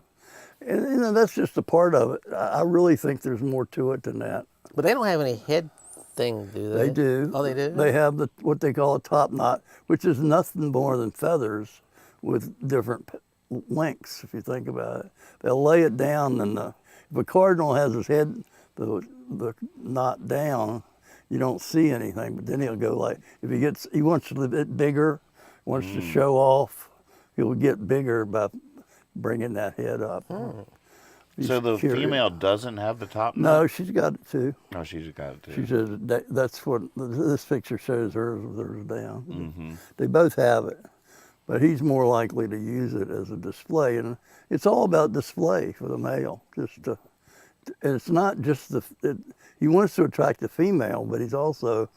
And that's just a part of it. I really think there's more to it than that. But they don't have any head thing, do they? They do. Oh, they do? They have what they call a top knot, which is nothing more than feathers with different lengths, if you think about it. They'll lay it down, and if a cardinal has his head, the knot down, you don't see anything. But then he'll go like, if he wants a bit bigger, wants to show off, he'll get bigger by bringing that head up. He's So the curious. female doesn't have the top No, knot? she's got it too. Oh, she's got it too. She says that's what this picture shows hers with hers down. They both have it, but he's more likely to use it as a display, and it's all about display for the male. And it's not just he wants to attract the female, but he's also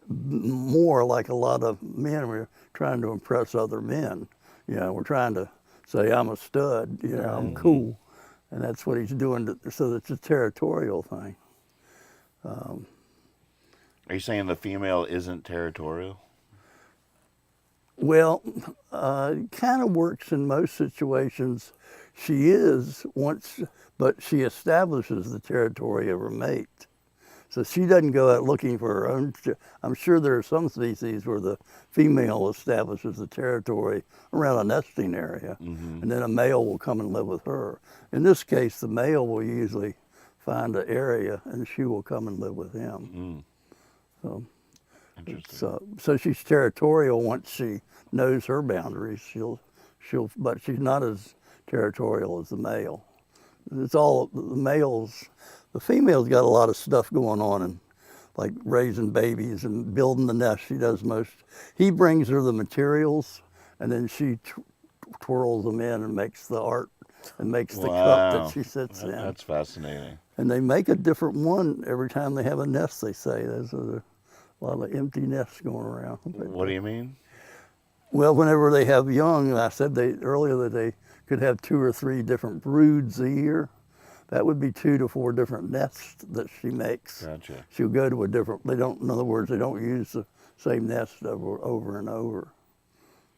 more like a lot of men. We're trying to impress other men. You know, we're trying to say I'm a stud. You know, I'm cool, and that's what he's doing. So it's a territorial thing. Are you saying the female isn't territorial? Well, it kind of works in most situations. She is but she establishes the territory of her mate. So she doesn't go out looking for her own. I'm sure there are some species where the female establishes the territory around a nesting area, and then a male will come and live with her. In this case, the male will usually find an area, and she will come and live with him. So she's territorial once she knows her boundaries. But she's not as territorial as the male. It's all the males. The female's got a lot of stuff going on, and like raising babies and building the nest. She does most. He brings her the materials, and then she twirls them in and makes the art and makes the cup that she sits in. That's fascinating. And they make a different one every time they have a nest, they say. There's a lot of empty nests going around. What do you mean? Well, whenever they have young, I said earlier that they could have 2 or 3 different broods a year. That would be 2 to 4 different nests that she makes. Gotcha. She'll go to a different, in other words, they don't use the same nest over and over.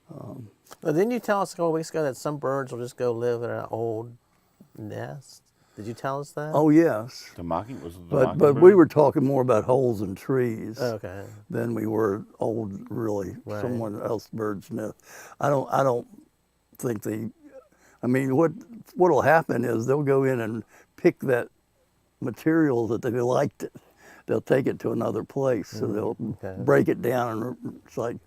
Well, didn't you tell us a couple weeks ago that some birds will just go live in an old nest? Did you tell us that? Oh, yes. The mocking was the But mockingbird? we were talking more about holes in trees Okay. than we were old, really, Right. someone else's bird's nest. I don't think what'll happen is they'll go in and pick that material that they liked it. They'll take it to another place, so they'll break it down, and it's like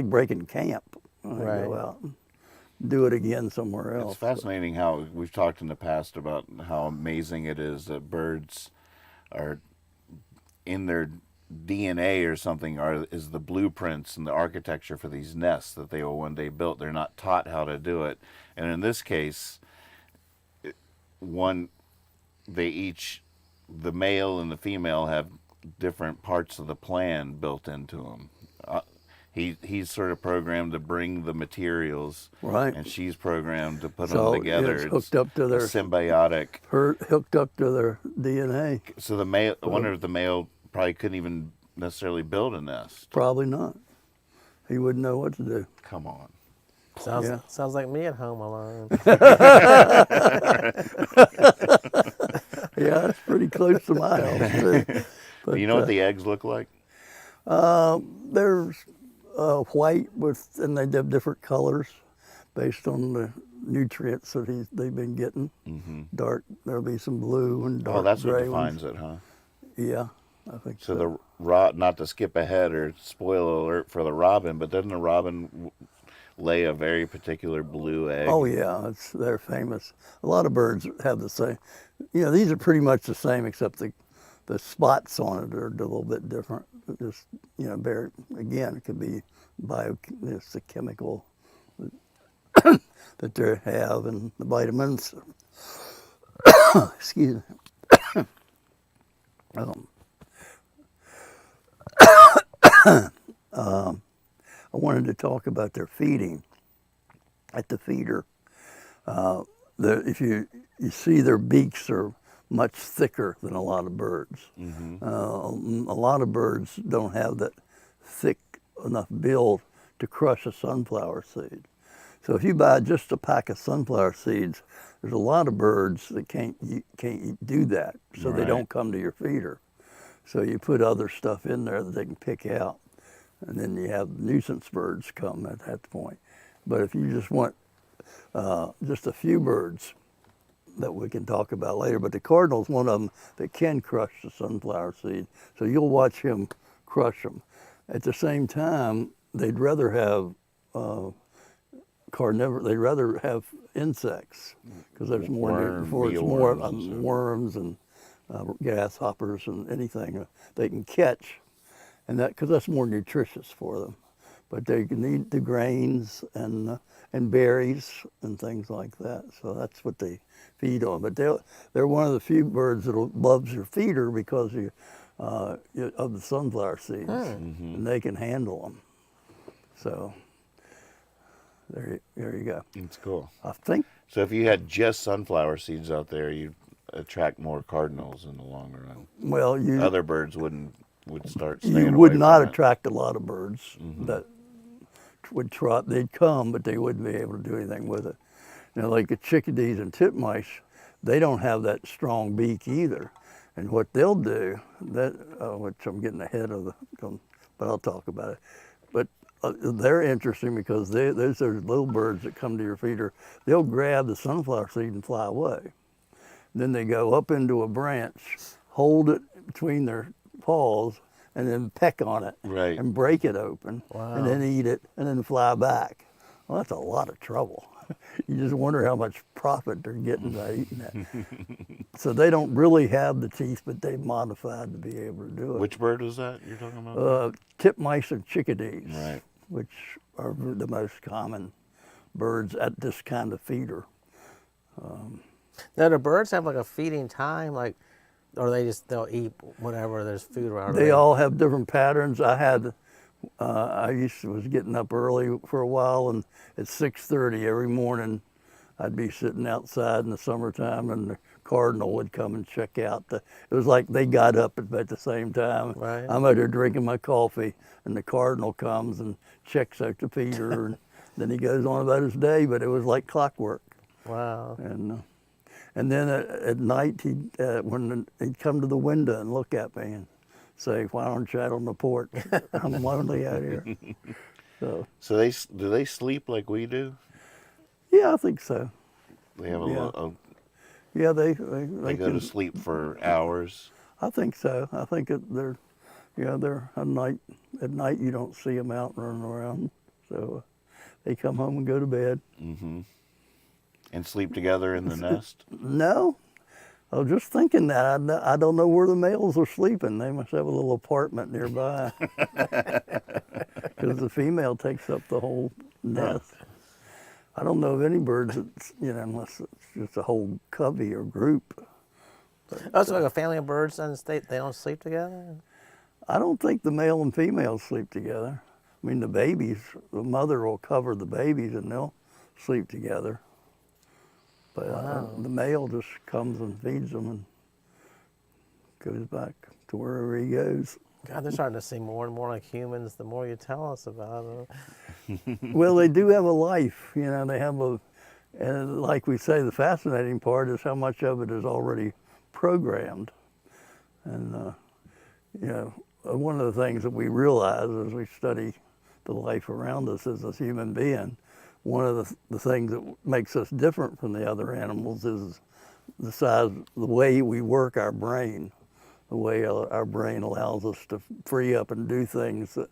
breaking camp. They go out and do it again somewhere else. It's fascinating how we've talked in the past about how amazing it is that birds are in their DNA or something is the blueprints and the architecture for these nests that they will one day build. They're not taught how to do it. And in this case, the male and the female have different parts of the plan built into them. He's sort of programmed to bring the materials, Right. and she's programmed to put So them together. it's hooked up to their symbiotic. hooked up to their DNA. So the male, I wonder if the male probably couldn't even necessarily build a nest. Probably not. He wouldn't know what to do. Come on. Sounds like me at home alone. Yeah, it's pretty close to my house too. But, Do you know what the eggs look like? There's white and they have different colors based on the nutrients that they've been getting. Dark, there'll be some blue and dark Oh, that's what gray defines ones. it, huh? Yeah, I think so. So the not to skip ahead or spoil alert for the robin, but doesn't the robin lay a very particular blue egg? Oh yeah, they're famous. A lot of birds have the same. These are pretty much the same, except the spots on it are a little bit different. Just again, it could be it's the chemical that they have and the vitamins. Excuse me. I wanted to talk about their feeding at the feeder. If you see, their beaks are much thicker than a lot of birds. A lot of birds don't have that thick enough bill to crush a sunflower seed. So if you buy just a pack of sunflower seeds, there's a lot of birds that can't do that, so they don't come to your feeder. So you put other stuff in there that they can pick out, and then you have nuisance birds come at that point. But if you just want just a few birds, that we can talk about later. But the cardinal's one of them that can crush the sunflower seed. So you'll watch him crush them. At the same time, they'd rather have they'd rather have insects because there's more worms and grasshoppers and anything they can catch, and because that's more nutritious for them. But they can eat the grains and berries and things like that. So that's what they feed on. But they're one of the few birds that loves your feeder because of the sunflower seeds, and they can handle them. So there you go. It's cool. I think. So if you had just sunflower seeds out there, you'd attract more cardinals in the long run. Well, other birds would start staying you away would from not it. attract a lot of birds that would trot. They'd come, but they wouldn't be able to do anything with it. Now, like the chickadees and titmice, they don't have that strong beak either. And what they'll do, which I'm getting ahead of but I'll talk about it. But they're interesting because those are little birds that come to your feeder. They'll grab the sunflower seed and fly away. Then they go up into a branch, hold it between their paws, and then peck on it and break it open, and then eat it, and then fly back. Well, that's a lot of trouble. You just wonder how much profit they're getting by eating that. So they don't really have the teeth, but they've modified to be able to do it. Which bird is that you're talking about? Titmice and chickadees, right, which are the most common birds at this kind of feeder. Now, do birds have like a feeding time, or they'll eat whenever there's food around? They all have different patterns. I was getting up early for a while, and at 6:30 every morning, I'd be sitting outside in the summertime, and the cardinal would come and check out. It was like they got up at the same time. Right. I'm out there drinking my coffee, and the cardinal comes and checks out the feeder, and then he goes on about his day. But it was like clockwork. Wow. And then at night, he'd come to the window and look at me and say, "Why don't you out on the porch? I'm lonely out here." So do they sleep like we do? Yeah, I think so. They have they go to sleep for hours. I think so. I think they're at night. At night, you don't see them out running around, so they come home and go to bed. Mm-hmm. And sleep together in the nest? No, I was just thinking that. I don't know where the males are sleeping. They must have a little apartment nearby, because the female takes up the whole nest. I don't know of any birds that's, unless it's just a whole covey or group. But, so like a family of birds in the state, they don't sleep together? I don't think the male and female sleep together. I mean, the mother will cover the babies and they'll sleep together. But the male just comes and feeds them and goes back to wherever he goes. God, they're starting to seem more and more like humans the more you tell us about them. Well, they do have a life, they have and like we say, the fascinating part is how much of it is already programmed. And, one of the things that we realize as we study the life around us as a human being, one of the things that makes us different from the other animals is the way we work our brain, the way our brain allows us to free up and do things that,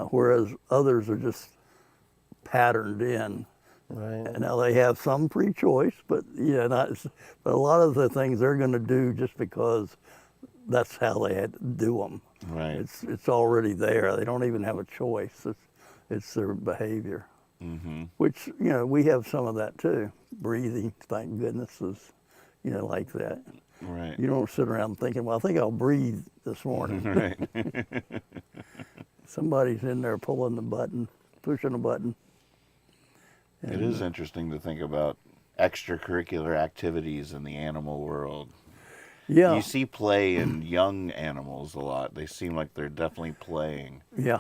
whereas others are just patterned in. Right. And now they have some free choice, but but a lot of the things they're going to do just because that's how they had to do them. Right. It's already there. They don't even have a choice. It's their behavior. Mm-hmm. Which, we have some of that too. Breathing, thank goodness, is, like that. Right. You don't sit around thinking, well, I think I'll breathe this morning. Right. Somebody's in there pulling the button, pushing a button. And, it is interesting to think about extracurricular activities in the animal world. Yeah. You see play in young animals a lot. They seem like they're definitely playing. Yeah.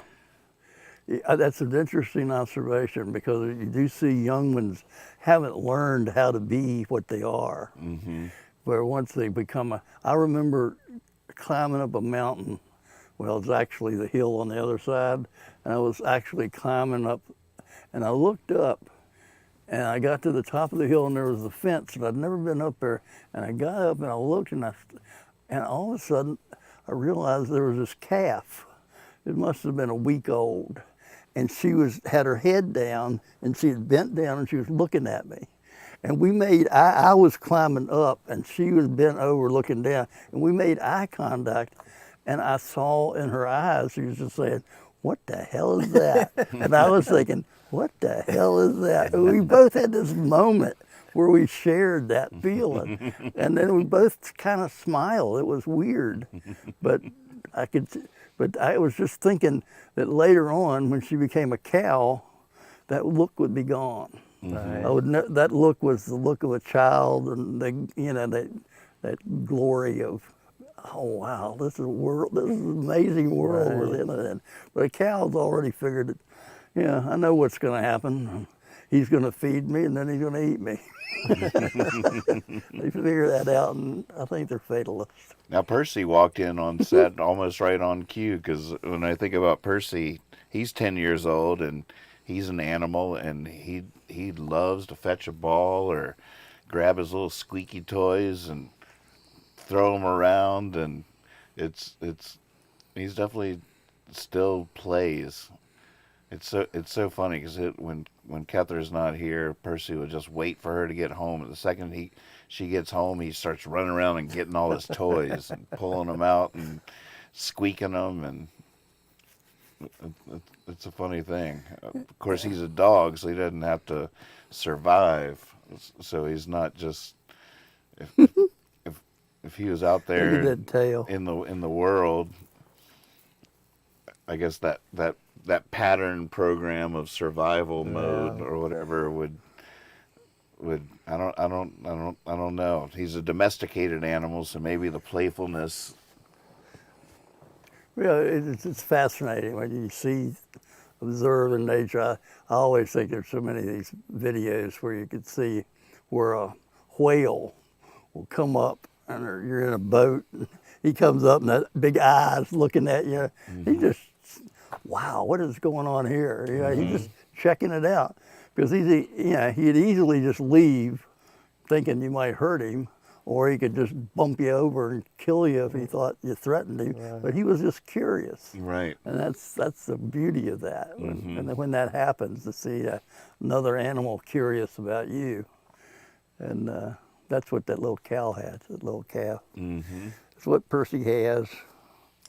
That's an interesting observation because you do see young ones haven't learned how to be what they are. Mm-hmm. Where once they become I remember climbing up a mountain. Well, it's actually the hill on the other side, and I was actually climbing up, and I looked up, And I got to the top of the hill, and there was a fence, and I'd never been up there. And I got up, and I looked, and all of a sudden, I realized there was this calf. It must have been a week old. And she had her head down, and she had bent down, and she was looking at me. And I was climbing up, and she was bent over looking down, and we made eye contact, and I saw in her eyes, she was just saying, "What the hell is that?" And I was thinking, "What the hell is that?" And we both had this moment where we shared that feeling, and then we both kind of smiled. It was weird, but I was just thinking that later on, when she became a cow, that look would be gone. Right. That look was the look of a child, and that glory of, oh wow, this is a world, this is an amazing world we're living in. But a cow's already figured it. Yeah, I know what's going to happen. He's going to feed me, and then he's going to eat me. They figure that out, and I think they're fatalists. Now, Percy walked in on set almost right on cue, because when I think about Percy, he's 10 years old, and he's an animal, and he loves to fetch a ball or grab his little squeaky toys and throw them around, and he's definitely still plays. It's so funny because when Kether's not here, Percy would just wait for her to get home. The second she gets home, he starts running around and getting all his toys and pulling them out and squeaking them, and it's a funny thing. Of course, he's a dog, so he doesn't have to survive. So he's not just if he was out there in the world, I guess that pattern program of survival mode or whatever would I don't know. He's a domesticated animal, so maybe the playfulness. Yeah, it's fascinating when you observe in nature. I always think there's so many of these videos where you could see where a whale will come up, and you're in a boat, and he comes up, and that big eyes looking at you. Mm-hmm. He just, wow, what is going on here? You know, he's just checking it out, because he'd easily just leave, thinking you might hurt him, or he could just bump you over and kill you if he thought you threatened him. Right. But he was just curious. Right. And that's the beauty of that. Mm-hmm. And then when that happens, to see another animal curious about you, and that's what that little cow had, that little calf. Mm-hmm. It's what Percy has.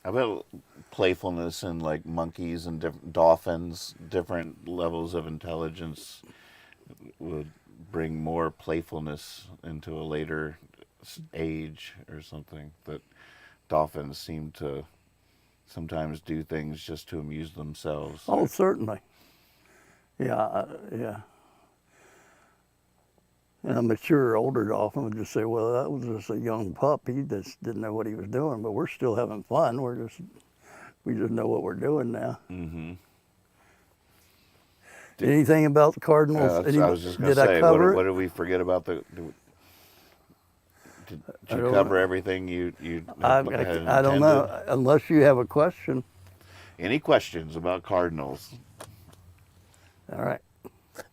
How about playfulness in like monkeys and dolphins? Different levels of intelligence would bring more playfulness into a later age or something. That dolphins seem to sometimes do things just to amuse themselves. Oh, certainly. Yeah. And a mature, older dolphin would just say, well, that was just a young pup. He just didn't know what he was doing, but we're still having fun. We just know what we're doing now. Mm-hmm. Anything about the Cardinals? I was just going to say, what did we forget about Did you cover everything you I don't know, unless you have a question. Any questions about Cardinals? All right.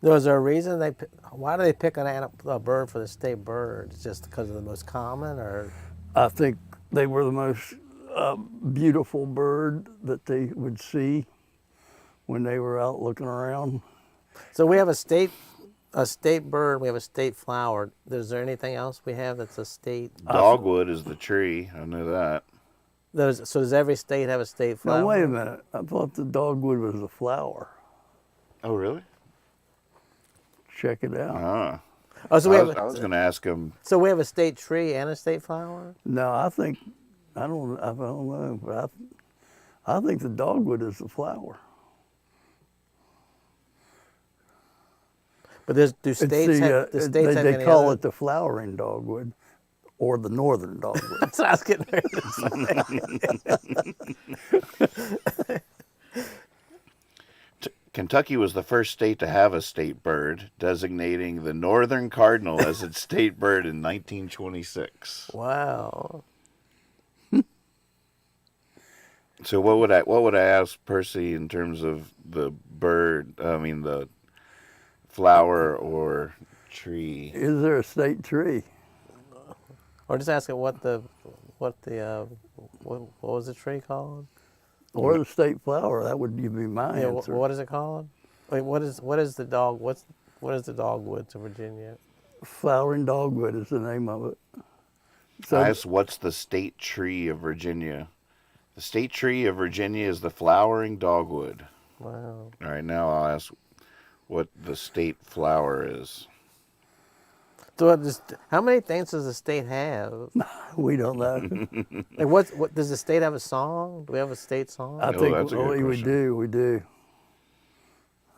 Was there a reason why do they pick a bird for the state bird? It's just because of the most common, or? I think they were the most beautiful bird that they would see when they were out looking around. So we have a state bird. We have a state flower. Is there anything else we have that's a state? Dogwood is the tree. I know that. So does every state have a state flower? Now wait a minute. I thought the dogwood was a flower. Oh, really? Check it out. Ah. Oh, so I was going to ask him. So we have a state tree and a state flower? No, I don't know, but I think the dogwood is the flower. But do states have they any call other? it the flowering dogwood, or the northern dogwood. That's what I was getting ready to say. Kentucky was the first state to have a state bird, designating the northern cardinal as its state bird in 1926. Wow. So what would I ask Percy in terms of the bird? I mean the flower or tree? Is there a state tree? Or just asking what was the tree called? Or the state flower? That would be my Yeah, answer. what is it called? I mean, what is the dog? What is the dogwood to Virginia? Flowering dogwood is the name of it. So I asked, what's the state tree of Virginia? The state tree of Virginia is the flowering dogwood. Wow. All right, now I'll ask what the state flower is. So how many things does the state have? we don't know. Like what does the state have a song? Do we have a state song? I Oh, think that's a good we question. do. We do.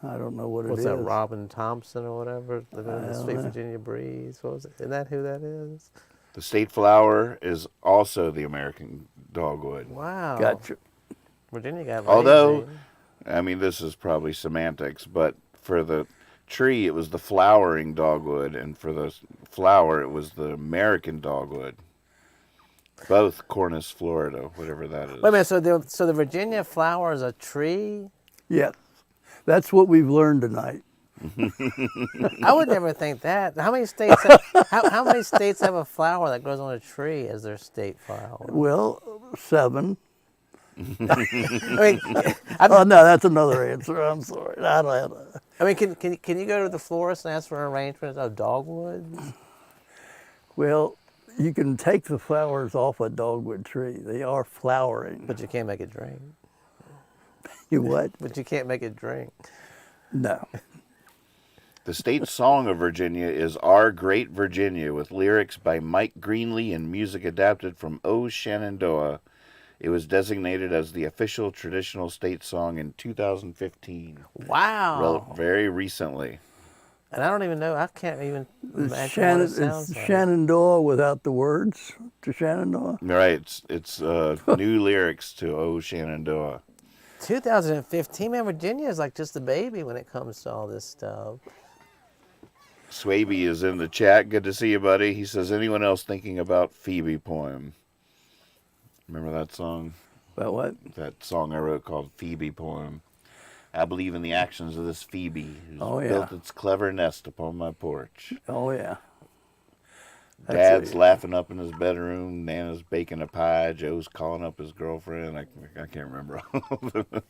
I don't know what What's it that, is. Robin Thompson or whatever? Living in the don't Sweet know. Virginia Breeze. What was it? Isn't that who that is? The state flower is also the American dogwood. Wow. Gotcha. Virginia got lazy. Although, I mean, this is probably semantics, but for the tree, it was the flowering dogwood, and for the flower, it was the American dogwood. Both Cornus Florida, whatever that is. Wait a minute. So the Virginia flower is a tree? Yes. That's what we've learned tonight. I would never think that. How many states? How many states have a flower that grows on a tree as their state flower? Well, 7. I mean, Oh no, that's another answer. I'm sorry. I don't have. I mean, can you go to the florist and ask for an arrangement of dogwood? Well, you can take the flowers off a dogwood tree. They are flowering. But you can't make it drink. You what? But you can't make it drink. No. The state song of Virginia is Our Great Virginia, with lyrics by Mike Greenlee and music adapted from O Shenandoah. It was designated as the official traditional state song in 2015. Wow. Very recently. And I don't even know. I can't even It's, imagine what it sounds it's like. Shenandoah without the words to Shenandoah. Right, it's new lyrics to O Shenandoah. 2015, man, Virginia is like just a baby when it comes to all this stuff. Swaby is in the chat. Good to see you, buddy. He says, anyone else thinking about Phoebe poem? Remember that song? About what? That song I wrote called Phoebe poem. I believe in the actions of this Phoebe, who's Oh, yeah. built its clever nest upon my porch. Oh yeah. Dad's laughing up in his bedroom. Nana's baking a pie. Joe's calling up his girlfriend. I can't remember all of it.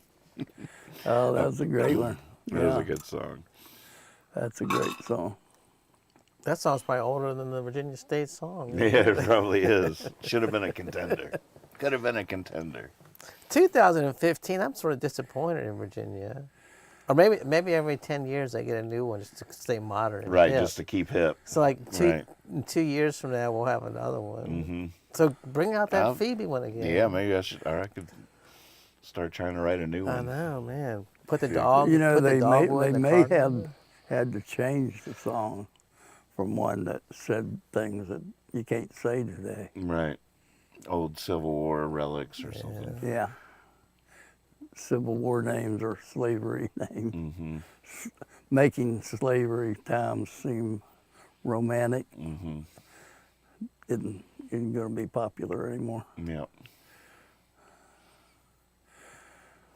Oh, that's a great one. That was a good song. That's a great song. That song's probably older than the Virginia State song. Yeah, it probably is. Should have been a contender. Could have been a contender. 2015, I'm sort of disappointed in Virginia. Or maybe every 10 years they get a new one just to stay modern. and Right, hip. just to keep hip. So like Right. in 2 years from now, we'll have another one. Mm-hmm. So bring out that I'll- Phoebe one again. Yeah, maybe I should. Or I could start trying to write a new I one. know, man. Put the dog. You know, put the they dogwood in the may carpet. have had to change the song from one that said things that you can't say today. Right. Old Civil War relics or something. Yeah. Civil War names or slavery names. Mm-hmm. Making slavery times seem romantic Mm-hmm. isn't going to be popular anymore. Yep.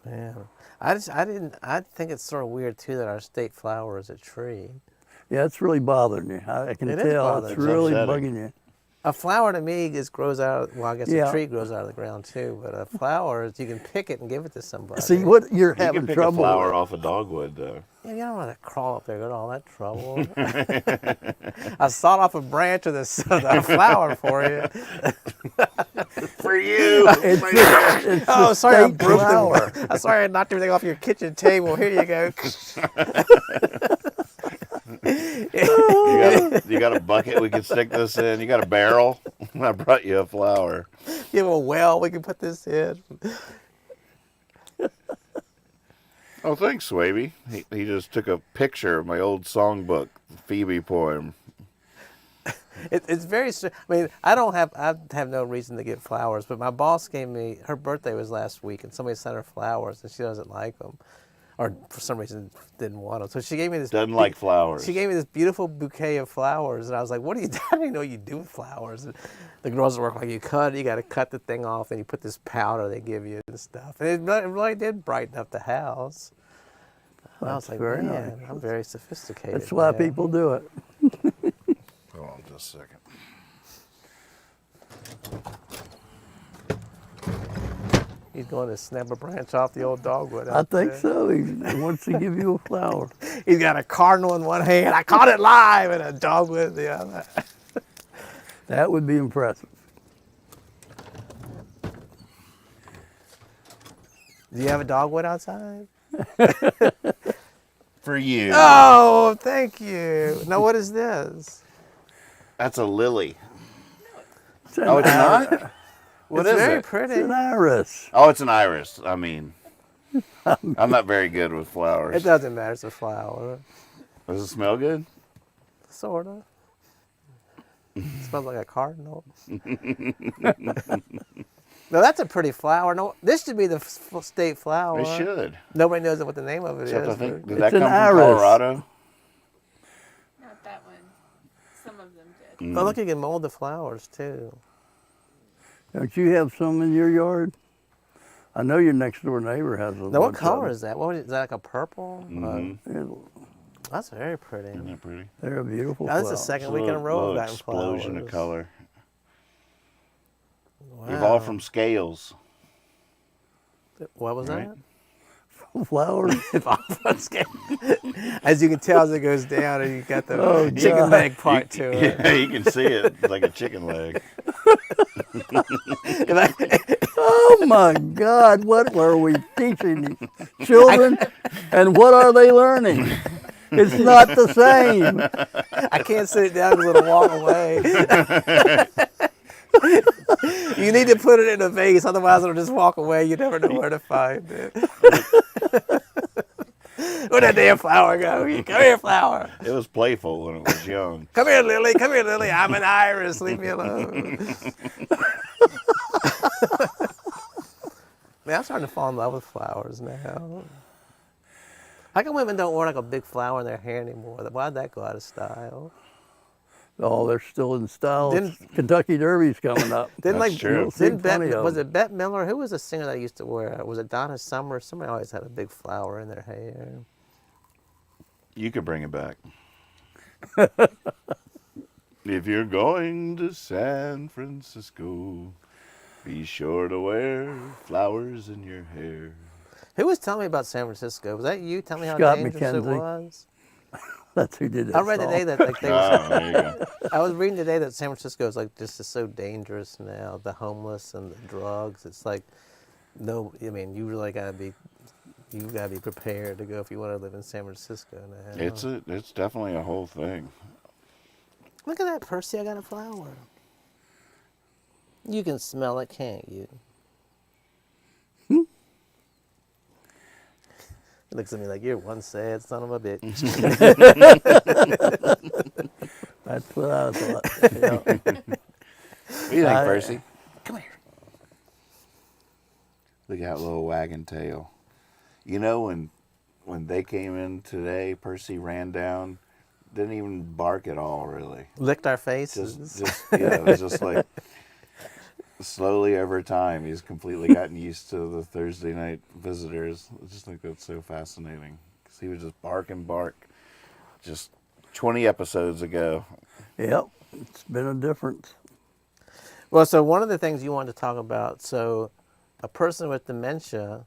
Yeah. I think it's sort of weird too that our state flower is a tree. Yeah, it's really bothering you. I can It is tell bothering it's me. really Upsetting. bugging you. A flower to me just grows out. Well, I guess Yeah. a tree grows out of the ground too. But a flower, you can pick it and give it to somebody. See, what you're You having can pick trouble a flower with. off a dogwood, though. Yeah, you don't want to crawl up there, go to all that trouble. I sawed off a branch of this a flower for you. For you! It's Oh, the sorry, I state broke flower. the. I'm sorry, I knocked everything off your kitchen table. Here you go. You got a bucket we can stick this in? You got a barrel? I brought you a flower. You have a well we can put this in. Oh, thanks, Swaby. He just took a picture of my old songbook, Phoebe poem. It's very. I mean, I have no reason to get flowers, but my boss gave me. Her birthday was last week, and somebody sent her flowers, and she doesn't like them, or for some reason didn't want them. So she gave me this. Doesn't like flowers. She gave me this beautiful bouquet of flowers, and I was like, "What do you? I didn't know you do with flowers." And the girls work like you cut. You got to cut the thing off, and you put this powder they give you and stuff, and it really did brighten up the house. I was like, very man, nice. I'm very sophisticated. That's why now. people do it. Hold on just a second. He's going to snap a branch off the old dogwood. I out think there. so. He wants to give you a flower. He's got a cardinal in one hand. I caught it live, and a dogwood in the other. That would be impressive. Do you have a dogwood outside? For you. Oh, thank you. Now, what is this? That's a lily. It's an Oh, it's iris. not? What It's is very it? pretty. It's an iris. Oh, it's an iris. I mean, I'm not very good with flowers. It doesn't matter. It's a flower. Does it smell good? Sort of. Smells like a cardinal. No, that's a pretty flower. No, this should be the state flower. It should. Nobody knows what the name of it Except is. I think, but- did that It's come an from iris. Colorado? Not that one. Some of them did. Oh, look, you can mold the flowers too. Don't you have some in your yard? I know your next door neighbor has a Now, what bunch of color them. is that? Is that like a purple? Mhm. That's very pretty. Isn't that pretty? They're a beautiful Now, this is the flower. second It's week in a row little I've gotten explosion flowers. of color. Wow. Evolved from scales. What was Right. that? Flowers. As you can tell, as it goes down, and you got the Oh, chicken God. leg part to it. Yeah, you can see it. It's like a chicken leg. Oh my God, what were we teaching these children? And what are they learning? It's not the same. I can't sit it down because it'll walk away. You need to put it in a vase, otherwise it'll just walk away. You never know where to find it. Where'd that damn flower go? Come here, flower. It was playful when it was young. Come here, Lily. Come here, Lily. I'm an iris. Leave me alone. Man, I'm starting to fall in love with flowers now. How come women don't wear like a big flower in their hair anymore? Why'd that go out of style? Oh, they're still in style. Didn't- Kentucky Derby's coming up. Didn't That's like true. You'll see didn't plenty Bette, of was them. it Bette Miller? Who was the singer that used to wear it? Was it Donna Summer? Somebody always had a big flower in their hair. You could bring it back. If you're going to San Francisco, be sure to wear flowers in your hair. Who was telling me about San Francisco? Was that you? Tell me how Scott dangerous it McKenzie. was. That's who did it. I read today that like they was, Oh, there you go. I was reading today that San Francisco is like just so dangerous now. The homeless and the drugs. It's like no. I mean, you really gotta be prepared to go if you want to live in San Francisco now. It's definitely a whole thing. Look at that, Percy. I got a flower. You can smell it, can't you? He looks at me like, you're one sad son of a bitch. That's what I thought. Yeah. What do you think, Percy? Come here. Look at that little wagging tail. You know, when they came in today, Percy ran down, didn't even bark at all, really. Licked our faces. Just yeah, it was just like slowly over time, he's completely gotten used to the Thursday night visitors. I just think that's so fascinating because he would just bark and bark. Just 20 episodes ago. Yep, it's been a difference. Well, so one of the things you wanted to talk about, so a person with dementia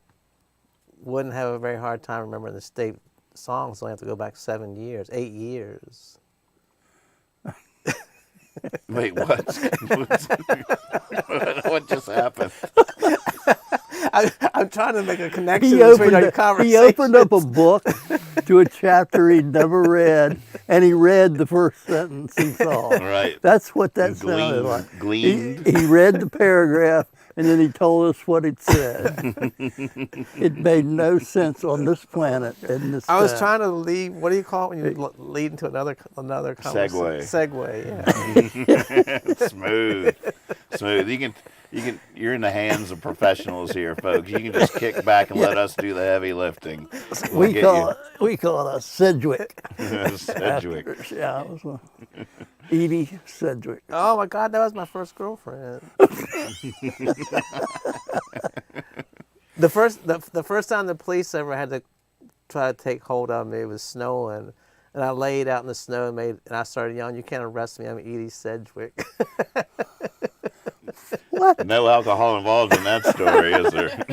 wouldn't have a very hard time remembering the state songs. They have to go back 8 years. Wait, what? What just happened? I'm trying to make a connection He between our opened conversation. up a book to a chapter he'd never read, and he read the first sentence he saw. Right. That's what that sounded like. Gleaned. He read the paragraph, and then he told us what it said. It made no sense on this planet in this I was time. trying to lead. What do you call it when you lead into another conversation? Segue. Yeah. Smooth. You're in the hands of professionals here, folks. You can just kick back and let us do the heavy lifting. We'll We call it a Sedgwick. Sedgwick. Yeah, it was Edie Sedgwick. Oh my God, that was my first girlfriend. the first time the police ever had to try to take hold of me. It was snowing. And I laid out in the snow and I started yelling, "You can't arrest me, I'm Edie Sedgwick." What? No alcohol involved in that story, is there?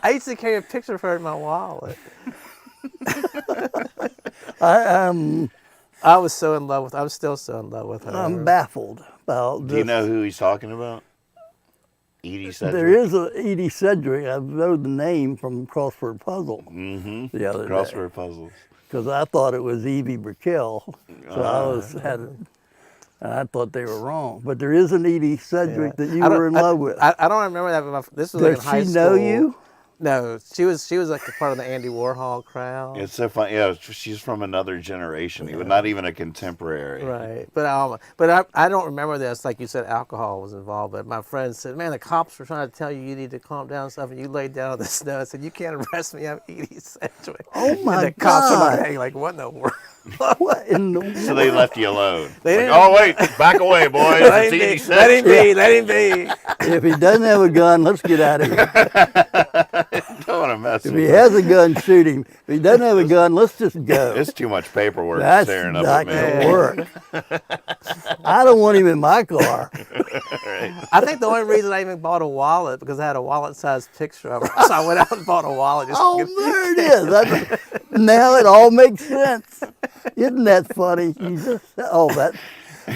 I used to carry a picture of her in my wallet. I was so in love with her. I'm still so in love with her. I'm baffled about this. Do you know who he's talking about? Edie Sedgwick? There is a Edie Sedgwick. I know the name from Crossword Puzzle the other day. Crossword puzzles. Because I thought it was Evie Brickell. So and I thought they were wrong. But there is an Edie Sedgwick that you were in love with. I don't remember that, but this was like in Does high she school. know you? No, she was like a part of the Andy Warhol crowd. It's so funny. Yeah, she's from another generation, even not even a contemporary. Right, but I don't remember this. Like you said, alcohol was involved. But my friend said, "Man, the cops were trying to tell you need to calm down and stuff, and you laid down on the snow and said you can't arrest me. I'm Edie Sedgwick." Oh my and the cops were God. like, "Hey, like what in the world?" What in the So they left you alone. They Like, didn't- oh wait, back away, boys. It's Edie Let Sedgwick. him be. Let him be. If he doesn't have a gun, let's get out of here. Don't want to mess If with he him. has a gun, shoot him. If he doesn't have a gun, let's just go. It's too much paperwork That's staring up not at me. going to work. I don't want him in my car. I think the only reason I even bought a wallet because I had a wallet-sized picture of her, so I went out and bought a wallet. Just to Oh, give- there it is. Now it all makes sense. Isn't that funny?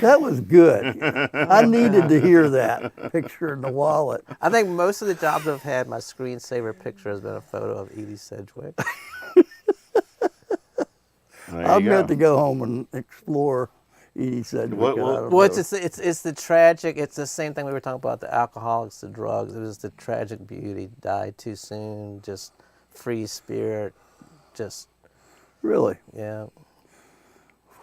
That was good. I needed to hear that picture in the wallet. I think most of the jobs I've had, my screensaver picture has been a photo of Edie Sedgwick. There I'm you going go. to go home and explore Edie Sedgwick. What- I don't Well, know. it's the tragic. It's the same thing we were talking about, the alcoholics, the drugs. It was the tragic beauty, died too soon, just free spirit, just Really? yeah.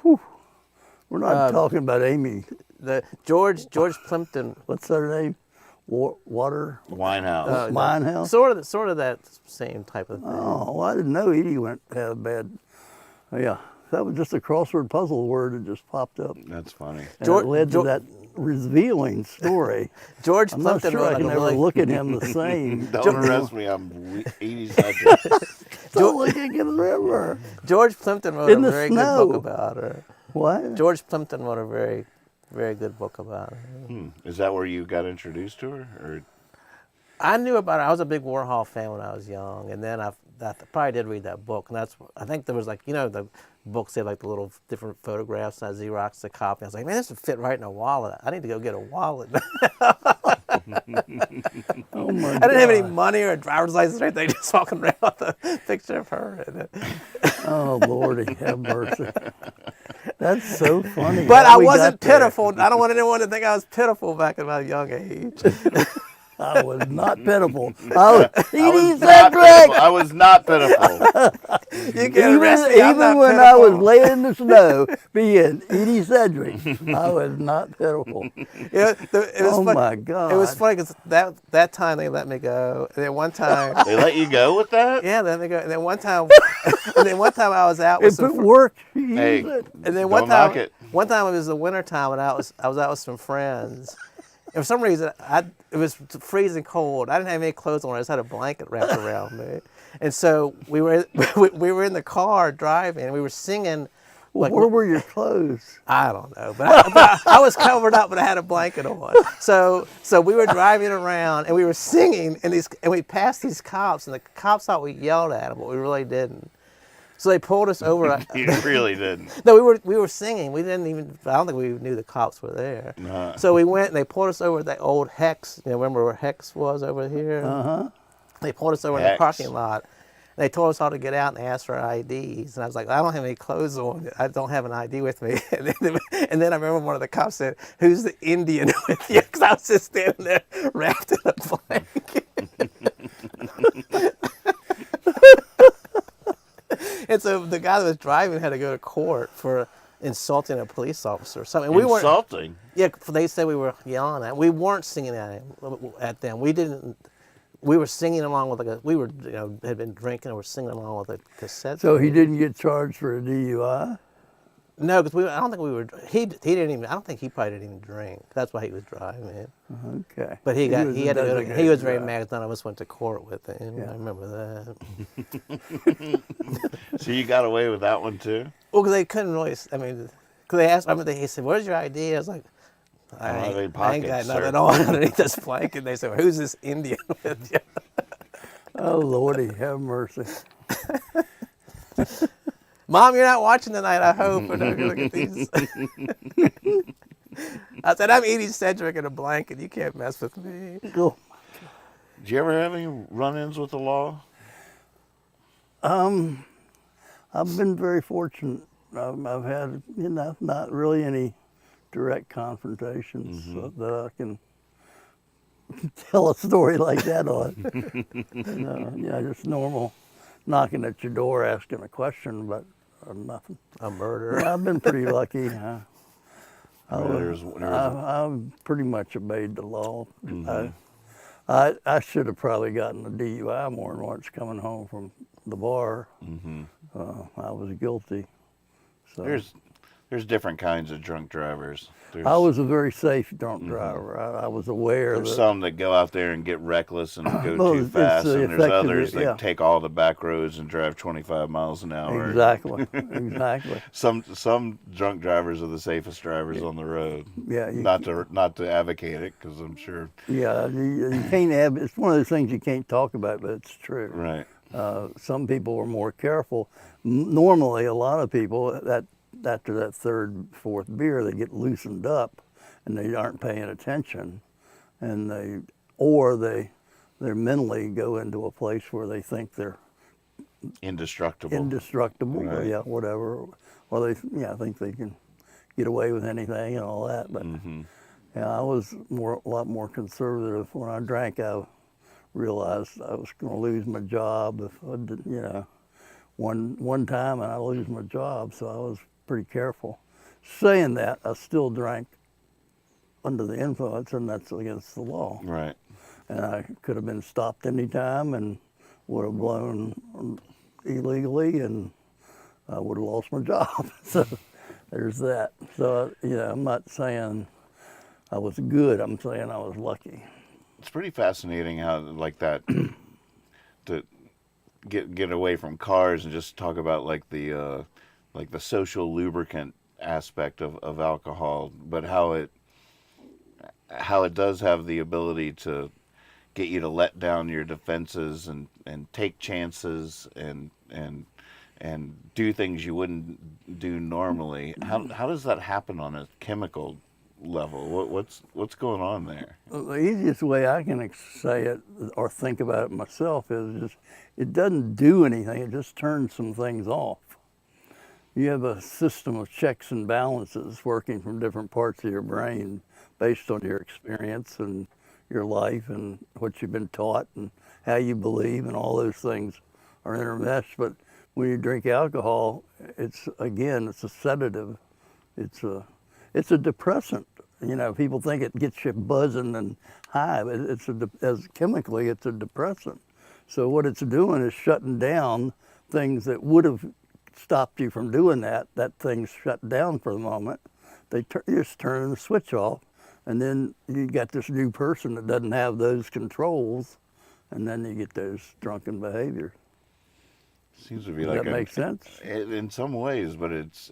We're not talking about Amy. The George Plimpton, What's her name? Water? Winehouse. Winehouse? sort of that same type of thing. Oh, well, I didn't know Edie had a bad. Yeah, that was just a crossword puzzle word that just popped up. That's funny. And George- it led to George- that revealing story. George I'm not Plimpton sure wrote I like can a ever really look at him the same. Don't arrest me. I'm Edie Sedgwick. Don't look at the river. George Plimpton wrote In a the very snow. good book about her. What? George Plimpton wrote a very, very good book about her. Is that where you got introduced to her? Or I knew about her. I was a big Warhol fan when I was young, and then I probably did read that book. And I think there was like the books they had like the little different photographs. And I Xeroxed a copy. I was like, man, this would fit right in a wallet. I need to go get a wallet. Oh my I didn't have any God. money or a driver's license or anything. Just walking around with a picture of her in it. Oh, Lordy, have mercy. That's so funny. But how I we wasn't got there. pitiful. I don't want anyone to think I was pitiful back at my young age. I was not pitiful. I was, I was Edie not pitiful. Sedgwick! I was not pitiful. You can't arrest me. I'm Even not when I was pitiful. laying in the snow being Edie Sedgwick, I was not pitiful. Yeah, it was Oh funny. my God. It was funny because that time they let me go, and then one time, They let you go with that? yeah, they let me go, and then one time, I was out with If some. it worked, you Hey. use it. And then Don't one knock time, it. it was the winter time, and I was out with some friends. And for some reason, it was freezing cold. I didn't have any clothes on. I just had a blanket wrapped around me. And so we were in the car driving, and we were singing. Like, Where were your clothes? I don't know, but I was covered up, but I had a blanket on. So we were driving around, and we were singing, and we passed these cops, and the cops thought we yelled at them, but we really didn't. So they pulled us over. You really didn't. No, we were singing. We didn't even. I don't think we knew the cops were there. So we went and they pulled us over at that old Hex. Remember where Hex was over here? They pulled us over in the Hex. parking lot. They told us all to get out and ask for our IDs. And I was like, I don't have any clothes on. I don't have an ID with me. And then I remember one of the cops said, "Who's the Indian with you?" Because I was just standing there wrapped in a blanket. And so the guy that was driving had to go to court for insulting a police officer or something. We weren't. Insulting. Yeah, they said we were yelling at. We weren't singing at them. We didn't. We were singing along with had been drinking and were singing along with a cassette. So he didn't get charged for a DUI? No, because I don't think we were. He didn't even. I don't think he probably didn't even drink. That's why he was driving. Okay. But he was had a to go. He designated was very driver. mad 'cause none of us went to court with him. Yeah. I remember that. So you got away with that one too? Well, because they couldn't really. I mean, because they asked. I remember he said, "Where's your ID?" I was like, I don't have any I ain't got pockets, nothing sir." on underneath this blanket. They said, well, "Who's this Indian with you?" Oh, Lordy, have mercy. Mom, you're not watching tonight, I hope. And I'm look at these. I said, I'm eating Cedric in a blanket. You can't mess with me. Cool. Did you ever have any run-ins with the law? I've been very fortunate. I've had, not really any direct confrontations that I can tell a story like that on. Just normal knocking at your door asking a question, but nothing. A murder. Yeah, I've been pretty lucky. There's I've pretty much obeyed the law. I should have probably gotten a DUI more than once coming home from the bar. I was guilty. So there's different kinds of drunk drivers. I was a very safe drunk driver. I was aware There's that some that go out there and get reckless and go Well, too it's fast, the and there's effect of others it, that yeah. take all the back roads and drive 25 miles an hour. exactly, exactly. Some drunk drivers are the safest drivers on the road. Yeah, Not to advocate it, because I'm sure. Yeah, you can't have. It's one of those things you can't talk about, but it's true. Right. Some people are more careful. Normally, a lot of people that after that third, fourth beer, they get loosened up, and they aren't paying attention, and they mentally go into a place where they think they're Indestructible. indestructible, or Right. whatever, or they think they can get away with anything and all that. But I was a lot more conservative. When I drank, I realized I was going to lose my job if I did, one time and I lose my job, so I was pretty careful. Saying that, I still drank under the influence, and that's against the law. Right. And I could have been stopped any time and would have blown illegally, and I would have lost my job. So there's that. So, I'm not saying I was good. I'm saying I was lucky. It's pretty fascinating how like that to get away from cars and just talk about like the social lubricant aspect of alcohol, but how it does have the ability to get you to let down your defenses and take chances and do things you wouldn't do normally. How does that happen on a chemical level? What's going on there? The easiest way I can say it or think about it myself is just it doesn't do anything. It just turns some things off. You have a system of checks and balances working from different parts of your brain based on your experience and your life and what you've been taught and how you believe, and all those things are intermeshed. But when you drink alcohol, it's a sedative. It's a depressant. People think it gets you buzzing and high, but chemically it's a depressant. So what it's doing is shutting down things that would have stopped you from doing that. That thing's shut down for the moment. You just turn the switch off, and then you got this new person that doesn't have those controls, and then you get those drunken behaviors. Seems to be Does like that make sense? in some ways, but it's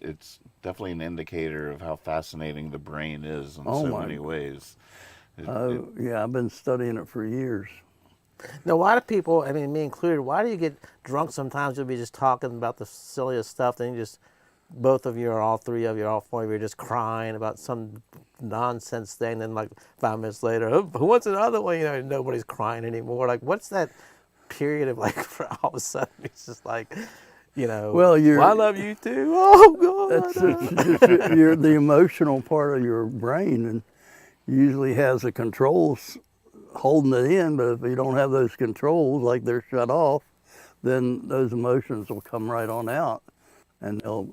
definitely an indicator of how fascinating the brain is in so many ways. Yeah, I've been studying it for years. Now, why do people, I mean, me included, why do you get drunk sometimes? You'll be just talking about the silliest stuff, then you just, both of you or all three of you or all four of you are just crying about some nonsense thing. Then like 5 minutes later, oh, who wants another one? Nobody's crying anymore. Like, what's that period of like, for all of a sudden, it's just like, Well, well, I love you too. Oh, God. It's the emotional part of your brain, and usually has the controls holding it in, but if you don't have those controls, like they're shut off, then those emotions will come right on out, and they'll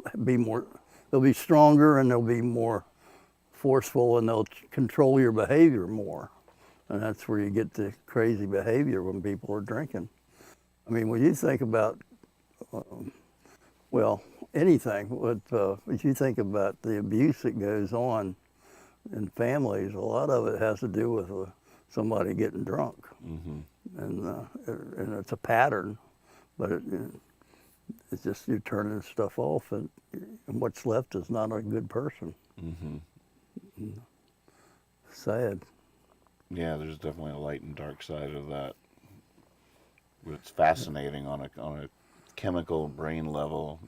be stronger, and they'll be more forceful, and they'll control your behavior more. And that's where you get the crazy behavior when people are drinking. I mean, when you think about, anything. But you think about the abuse that goes on in families, a lot of it has to do with somebody getting drunk. And it's a pattern, but it's just you're turning stuff off, and what's left is not a good person. Sad. Yeah, there's definitely a light and dark side of that. But it's fascinating on a chemical brain level,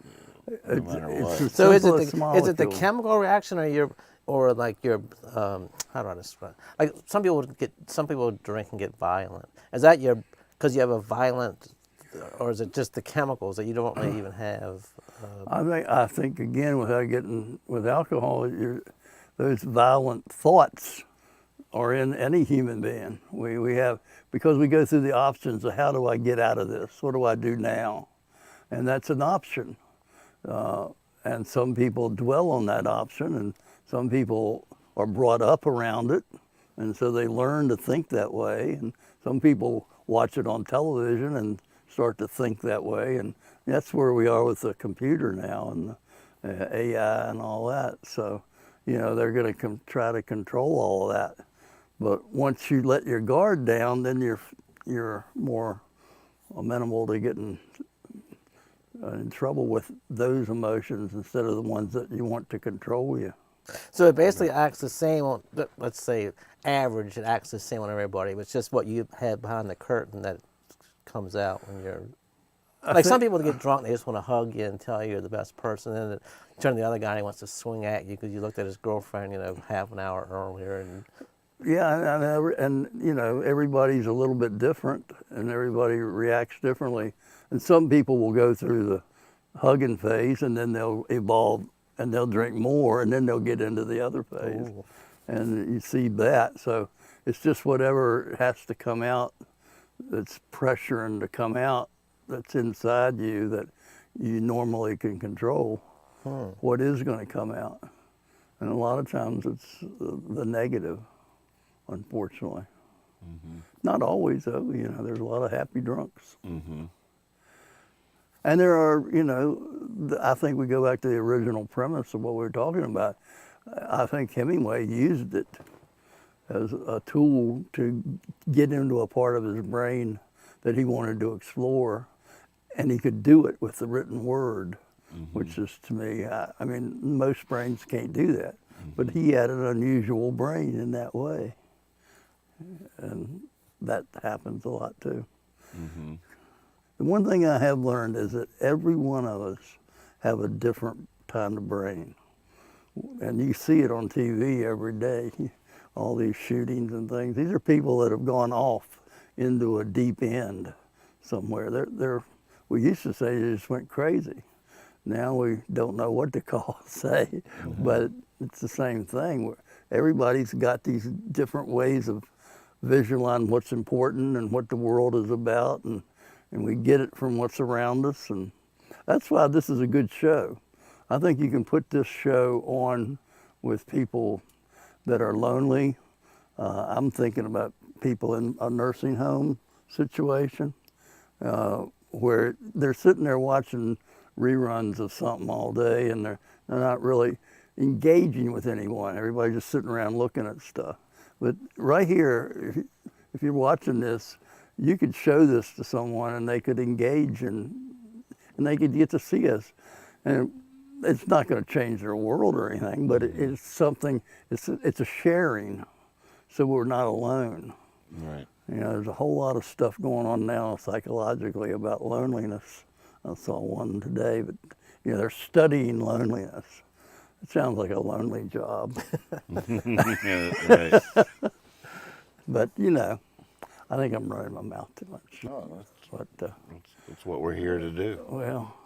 no matter what. So is simplest it the molecule. chemical reaction, or like your how do I describe? Like some people drink and get violent. Is that because you have a violent, or is it just the chemicals that you don't really even have? I think again, with alcohol, those violent thoughts are in any human being. We have, because we go through the options of how do I get out of this? What do I do now? And that's an option. And some people dwell on that option, and some people are brought up around it, and so they learn to think that way. And some people watch it on television and start to think that way. And that's where we are with the computer now and the AI and all that. So, they're going to try to control all of that. But once you let your guard down, then you're more amenable to getting in trouble with those emotions instead of the ones that you want to control you. So it basically acts the same on, let's say, average. It acts the same on everybody. It's just what you had behind the curtain that comes out when you're. Like some people get drunk, they just want to hug you and tell you you're the best person, and then turn to the other guy and he wants to swing at you because you looked at his girlfriend, half an hour earlier. And Yeah, and everybody's a little bit different, and everybody reacts differently. And some people will go through the hugging phase, and then they'll evolve, and they'll drink more, and then they'll get into the other phase. Ooh. And you see that. So it's just whatever has to come out that's pressuring to come out that's inside you that you normally can control. What is going to come out. And a lot of times it's the negative, unfortunately. Not always, though. There's a lot of happy drunks. And there are, I think we go back to the original premise of what we were talking about. I think Hemingway used it as a tool to get into a part of his brain that he wanted to explore, and he could do it with the written word, which is, to me, I mean, most brains can't do that, but he had an unusual brain in that way, and that happens a lot too. The one thing I have learned is that every one of us have a different kind of brain, and you see it on TV every day, all these shootings and things. These are people that have gone off into a deep end somewhere. We used to say they just went crazy. Now we don't know what to say, but it's the same thing. Everybody's got these different ways of visualizing what's important and what the world is about, and we get it from what's around us, and that's why this is a good show. I think you can put this show on with people that are lonely. I'm thinking about people in a nursing home situation where they're sitting there watching reruns of something all day, and they're not really engaging with anyone. Everybody's just sitting around looking at stuff. But right here, if you're watching this, you could show this to someone and they could engage and they could get to see us. And it's not going to change their world or anything, but it's something, it's a sharing, so we're not alone. Right. There's a whole lot of stuff going on now psychologically about loneliness. I saw one today, but they're studying loneliness. It sounds like a lonely job. Right. But I think I'm running my mouth too much. No, But that's what we're here to do. well,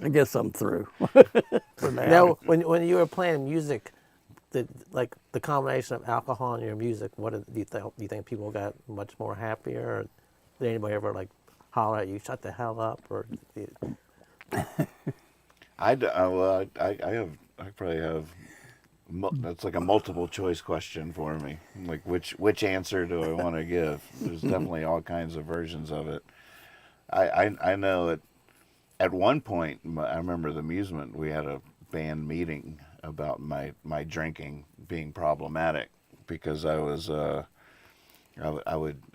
I guess I'm through for now. now, when you were playing music, the combination of alcohol and your music, do you think people got much more happier? Or did anybody ever holler at you, shut the hell up? Or I probably have. That's like a multiple choice question for me. Like which answer do I want to give? There's definitely all kinds of versions of it. I know that at one point, I remember the amusement, we had a band meeting about my drinking being problematic because I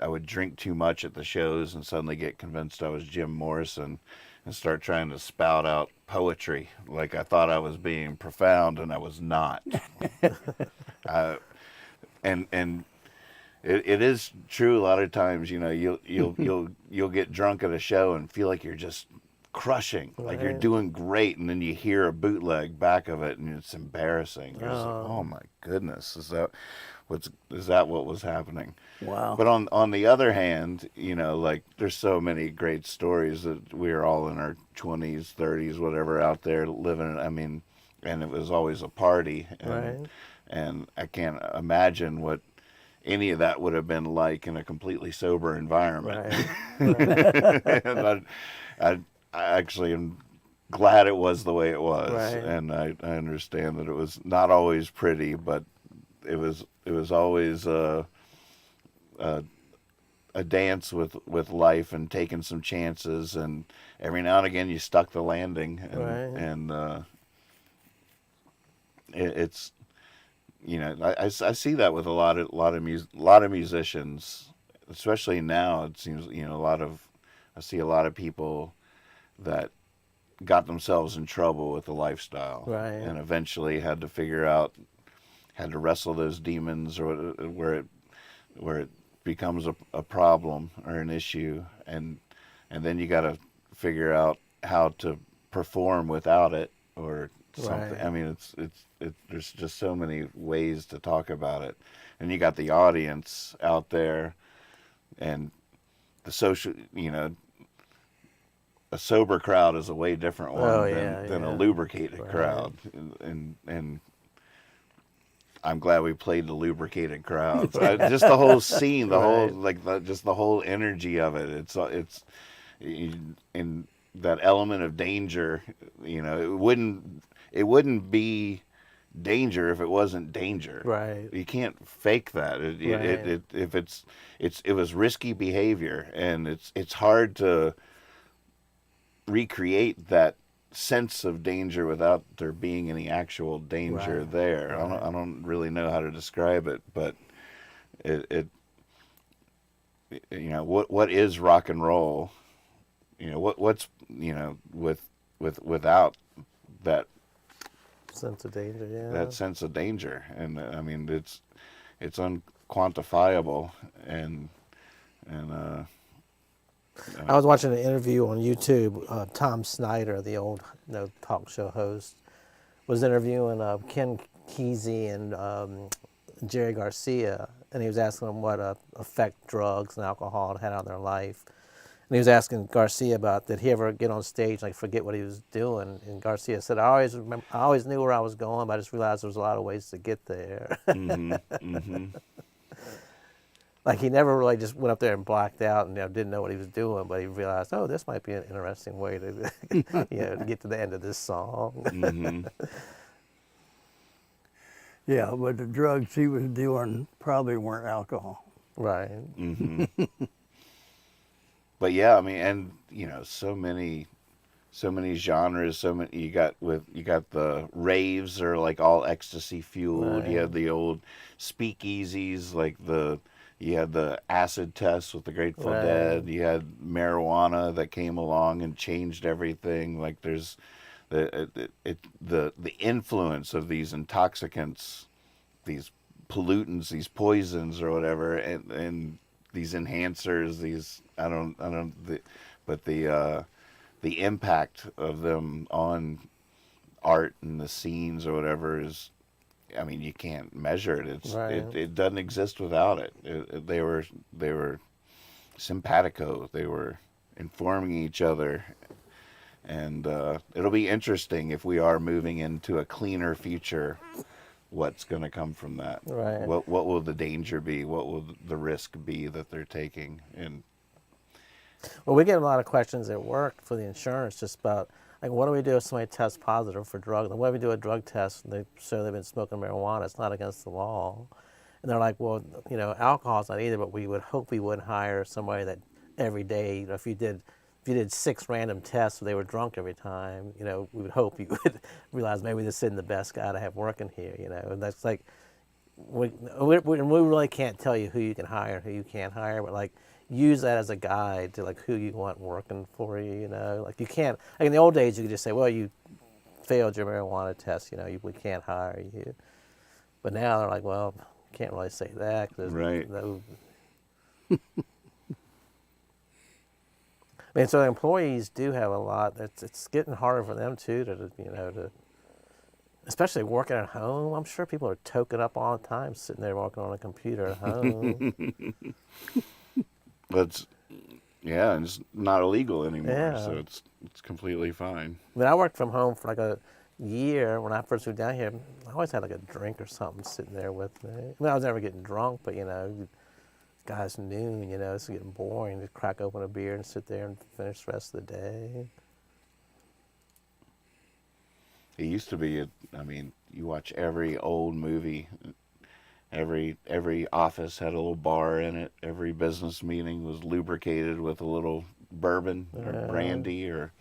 would drink too much at the shows and suddenly get convinced I was Jim Morrison and start trying to spout out poetry like I thought I was being profound and I was not. And it is true a lot of times, you know, you'll get drunk at a show and feel like you're just crushing, like you're doing great, and then you hear a bootleg back of it and it's embarrassing. You're just like, oh my goodness, is that what was happening? Wow. But on the other hand, you know, like there's so many great stories that we were all in our 20s, 30s, whatever, out there living. I mean, and it was always a party, and I can't imagine what any of that would have been like in a completely sober environment. And I actually am glad it was the way it was, and I understand that it was not always pretty, but it was always a dance with life and taking some chances, and every now and again you stuck the landing, and it's, you know, I see that with a lot of musicians, especially now. It seems, you know, I see a lot of people that got themselves in trouble with the lifestyle, and eventually had to wrestle those demons, or where it becomes a problem or an issue, and then you got to figure out how to perform without it or something. I mean, there's just so many ways to talk about it, and you got the audience out there, and the social, you know, a sober crowd is a way different one than a lubricated crowd, and I'm glad we played the lubricated crowds. Just the whole scene, the whole just the whole energy of it. It's in that element of danger. You know, it wouldn't be danger if it wasn't danger. You can't fake that. It was risky behavior, and it's hard to recreate that sense of danger without there being any actual danger there. I don't really know how to describe it, but it you know, what is rock and roll? You know, what's, you know, without that sense of danger, that sense of danger, and I mean it's unquantifiable, and I was watching an interview on YouTube. Tom Snyder, the old talk show host, was interviewing Ken Kesey and Jerry Garcia, and he was asking them what effect drugs and alcohol had on their life. And he was asking Garcia about, did he ever get on stage and like forget what he was doing? And Garcia said, I always knew where I was going, but I just realized there was a lot of ways to get there. Like he never really just went up there and blacked out and didn't know what he was doing, but he realized, oh, this might be an interesting way to, to get to the end of this song. Yeah, but the drugs he was doing probably weren't alcohol. But yeah, I mean, and you know, so many genres. You got the raves are like all ecstasy fueled. You had the old speakeasies, like you had the acid tests with the Grateful Dead. You had marijuana that came along and changed everything. Like there's the influence of these intoxicants, these pollutants, these poisons or whatever, and these enhancers, but the impact of them on art and the scenes or whatever is, I mean, you can't measure it. It doesn't exist without it. They were simpatico. They were informing each other, and it'll be interesting if we are moving into a cleaner future. What's going to come from that? What will the danger be? What will the risk be that they're taking? And well, we get a lot of questions at work for the insurance just about, like, what do we do if somebody tests positive for drugs? And what if we do a drug test and they show they've been smoking marijuana? It's not against the law. And they're like, well, alcohol's not either, but we would hope we wouldn't hire somebody that every day, if you did if you did 6 random tests, so they were drunk every time, you know, we would hope you would realize maybe this isn't the best guy to have working here, you know. And that's like, we really can't tell you who you can hire and who you can't hire, but like use that as a guide to like who you want working for you, you know. Like you can't, like in the old days, you could just say, well, you failed your marijuana test, you know, we can't hire you. But now they're like, well, can't really say that because Right. I mean, so the employees do have a lot. It's getting harder for them too to especially working at home. I'm sure people are toking up all the time, sitting there working on a computer at home. But and it's not illegal anymore, Yeah. so it's completely fine. I mean, I worked from home for like a year when I first moved down here. I always had like a drink or something sitting there with me. I mean, I was never getting drunk, but you know, guys noon, you know, it's getting boring. Just crack open a beer and sit there and finish the rest of the day. It used to be, I mean, you watch every old movie, every office had a little bar in it. Every business meeting was lubricated with a little bourbon or brandy, or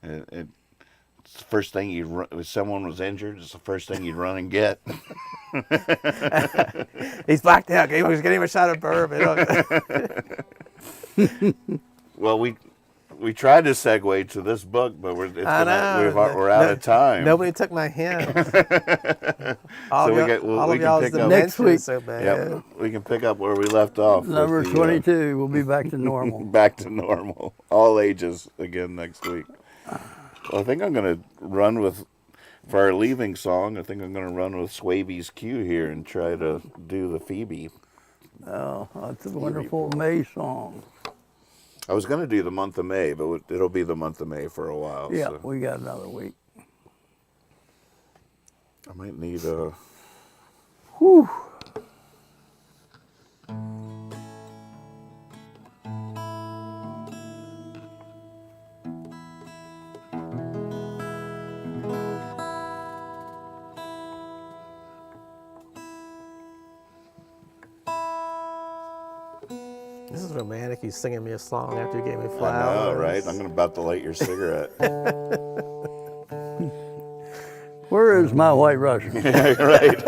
it's the first thing you'd run, if someone was injured, it's the first thing you'd run and get. He's blacked out. He's getting him a shot of bourbon. Well, we tried to segue to this book, but we're out of time. Nobody took my hint. all So of we can y'all's pick up next week. so bad. Yep, we can pick up where we left off. with Number the, 22, we'll be back to normal. back to normal, all ages again next week. Well, I think I'm going to run with, for our leaving song, I think I'm going to run with Swaby's Cue here and try to do the Phoebe. Oh, that's a wonderful May song. I was going to do the month of May, but it'll be the month of May for a while. Yeah, So we got another week. I might need a... Whew. This is romantic. He's singing me a song after you gave me I flowers. know, right? I'm about to light your cigarette. Where is my white Russian? Right.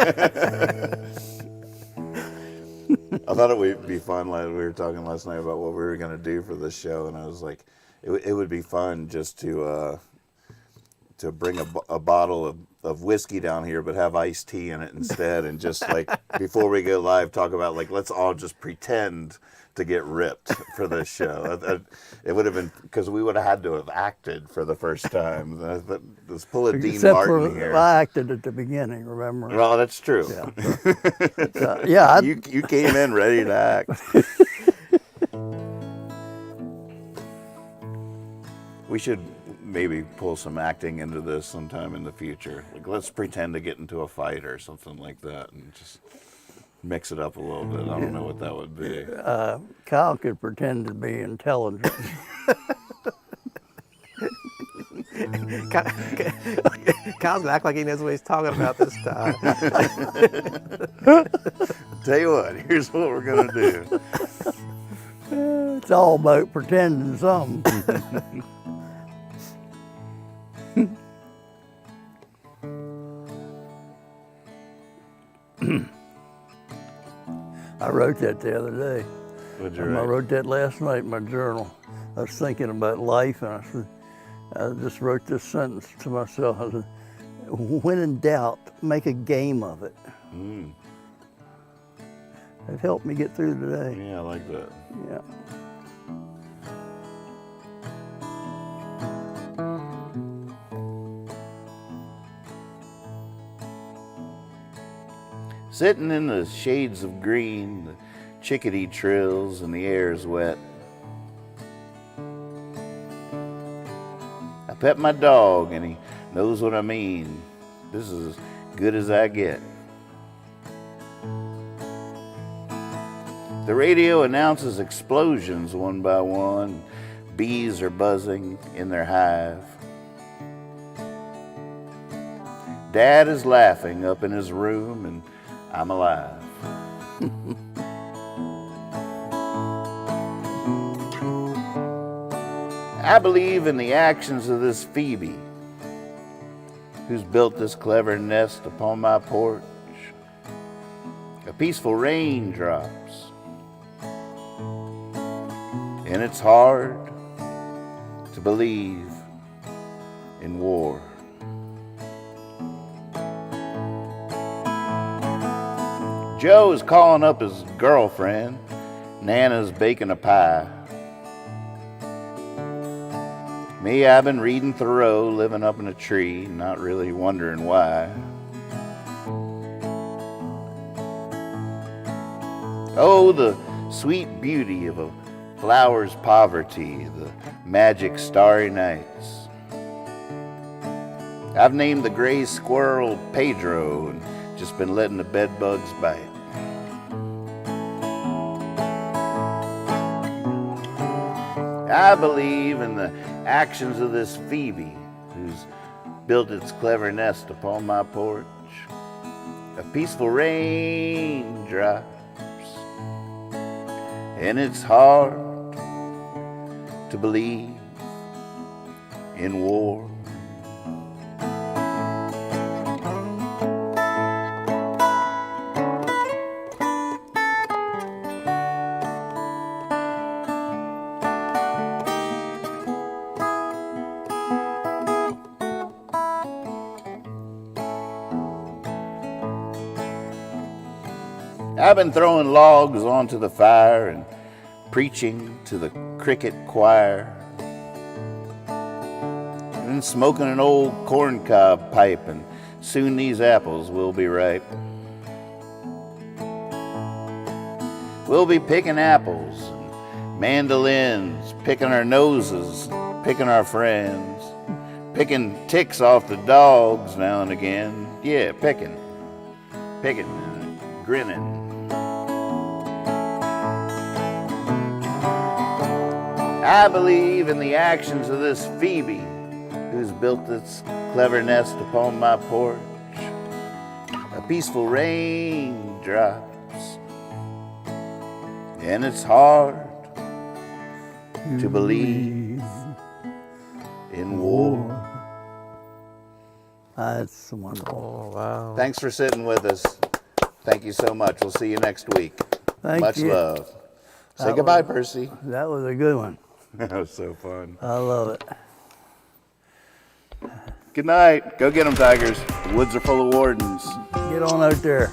I thought it would be fun. Like we were talking last night about what we were going to do for this show, and I was like, it would be fun just to bring a bottle of whiskey down here, but have iced tea in it instead, and just like before we go live, talk about like let's all just pretend to get ripped for this show. It would have been, because we would have had to have acted for the first time. Let's pull a Dean Except Martin for here. I acted at the beginning, remember? Well, that's true. Yeah, You came in ready to act. We should maybe pull some acting into this sometime in the future. Like, let's pretend to get into a fight or something like that, and just mix it up a little bit. I don't know what that would be. Kyle could pretend to be intelligent. Kyle's gonna act like he knows what he's talking about this time. Tell you what, here's what we're gonna do. It's all about pretending something. I wrote that the other day. What'd you I write? wrote that last night in my journal. I was thinking about life, and I just wrote this sentence to myself. I said, when in doubt, make a game of it. Mm, It helped me get through today. yeah, I like that. Yeah. Sitting in the shades of green, the chickadee trills and the air's wet. I pet my dog and he knows what I mean. This is as good as I get. The radio announces explosions one by one. Bees are buzzing in their hive. Dad is laughing up in his room and I'm alive. I believe in the actions of this Phoebe, who's built this clever nest upon my porch. A peaceful rain drops, and it's hard to believe in war. Joe is calling up his girlfriend. Nana's baking a pie. Me, I've been reading Thoreau, living up in a tree, not really wondering why. Oh, the sweet beauty of a flower's poverty, the magic starry nights. I've named the gray squirrel Pedro and just been letting the bedbugs bite. I believe in the actions of this Phoebe, who's built its clever nest upon my porch. A peaceful rain drops, and it's hard to believe in war. I've been throwing logs onto the fire and preaching to the cricket choir, and smoking an old corncob pipe, and soon these apples will be ripe. We'll be picking apples and mandolins, picking our noses, picking our friends, picking ticks off the dogs now and again. Yeah, picking, grinning. I believe in the actions of this Phoebe, who's built this clever nest upon my porch. A peaceful rain drops, and it's hard to believe in war. That's wonderful. Oh, wow. Thanks for sitting with us. Thank you so much. We'll see you next week. Thank Much you. love. Say goodbye, Percy. That was a good one. That was so fun. I love it. Good night. Go get them, Tigers. The woods are full of wardens. Get on out there.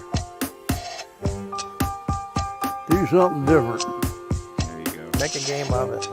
Do something different. There you go. Make a game of it.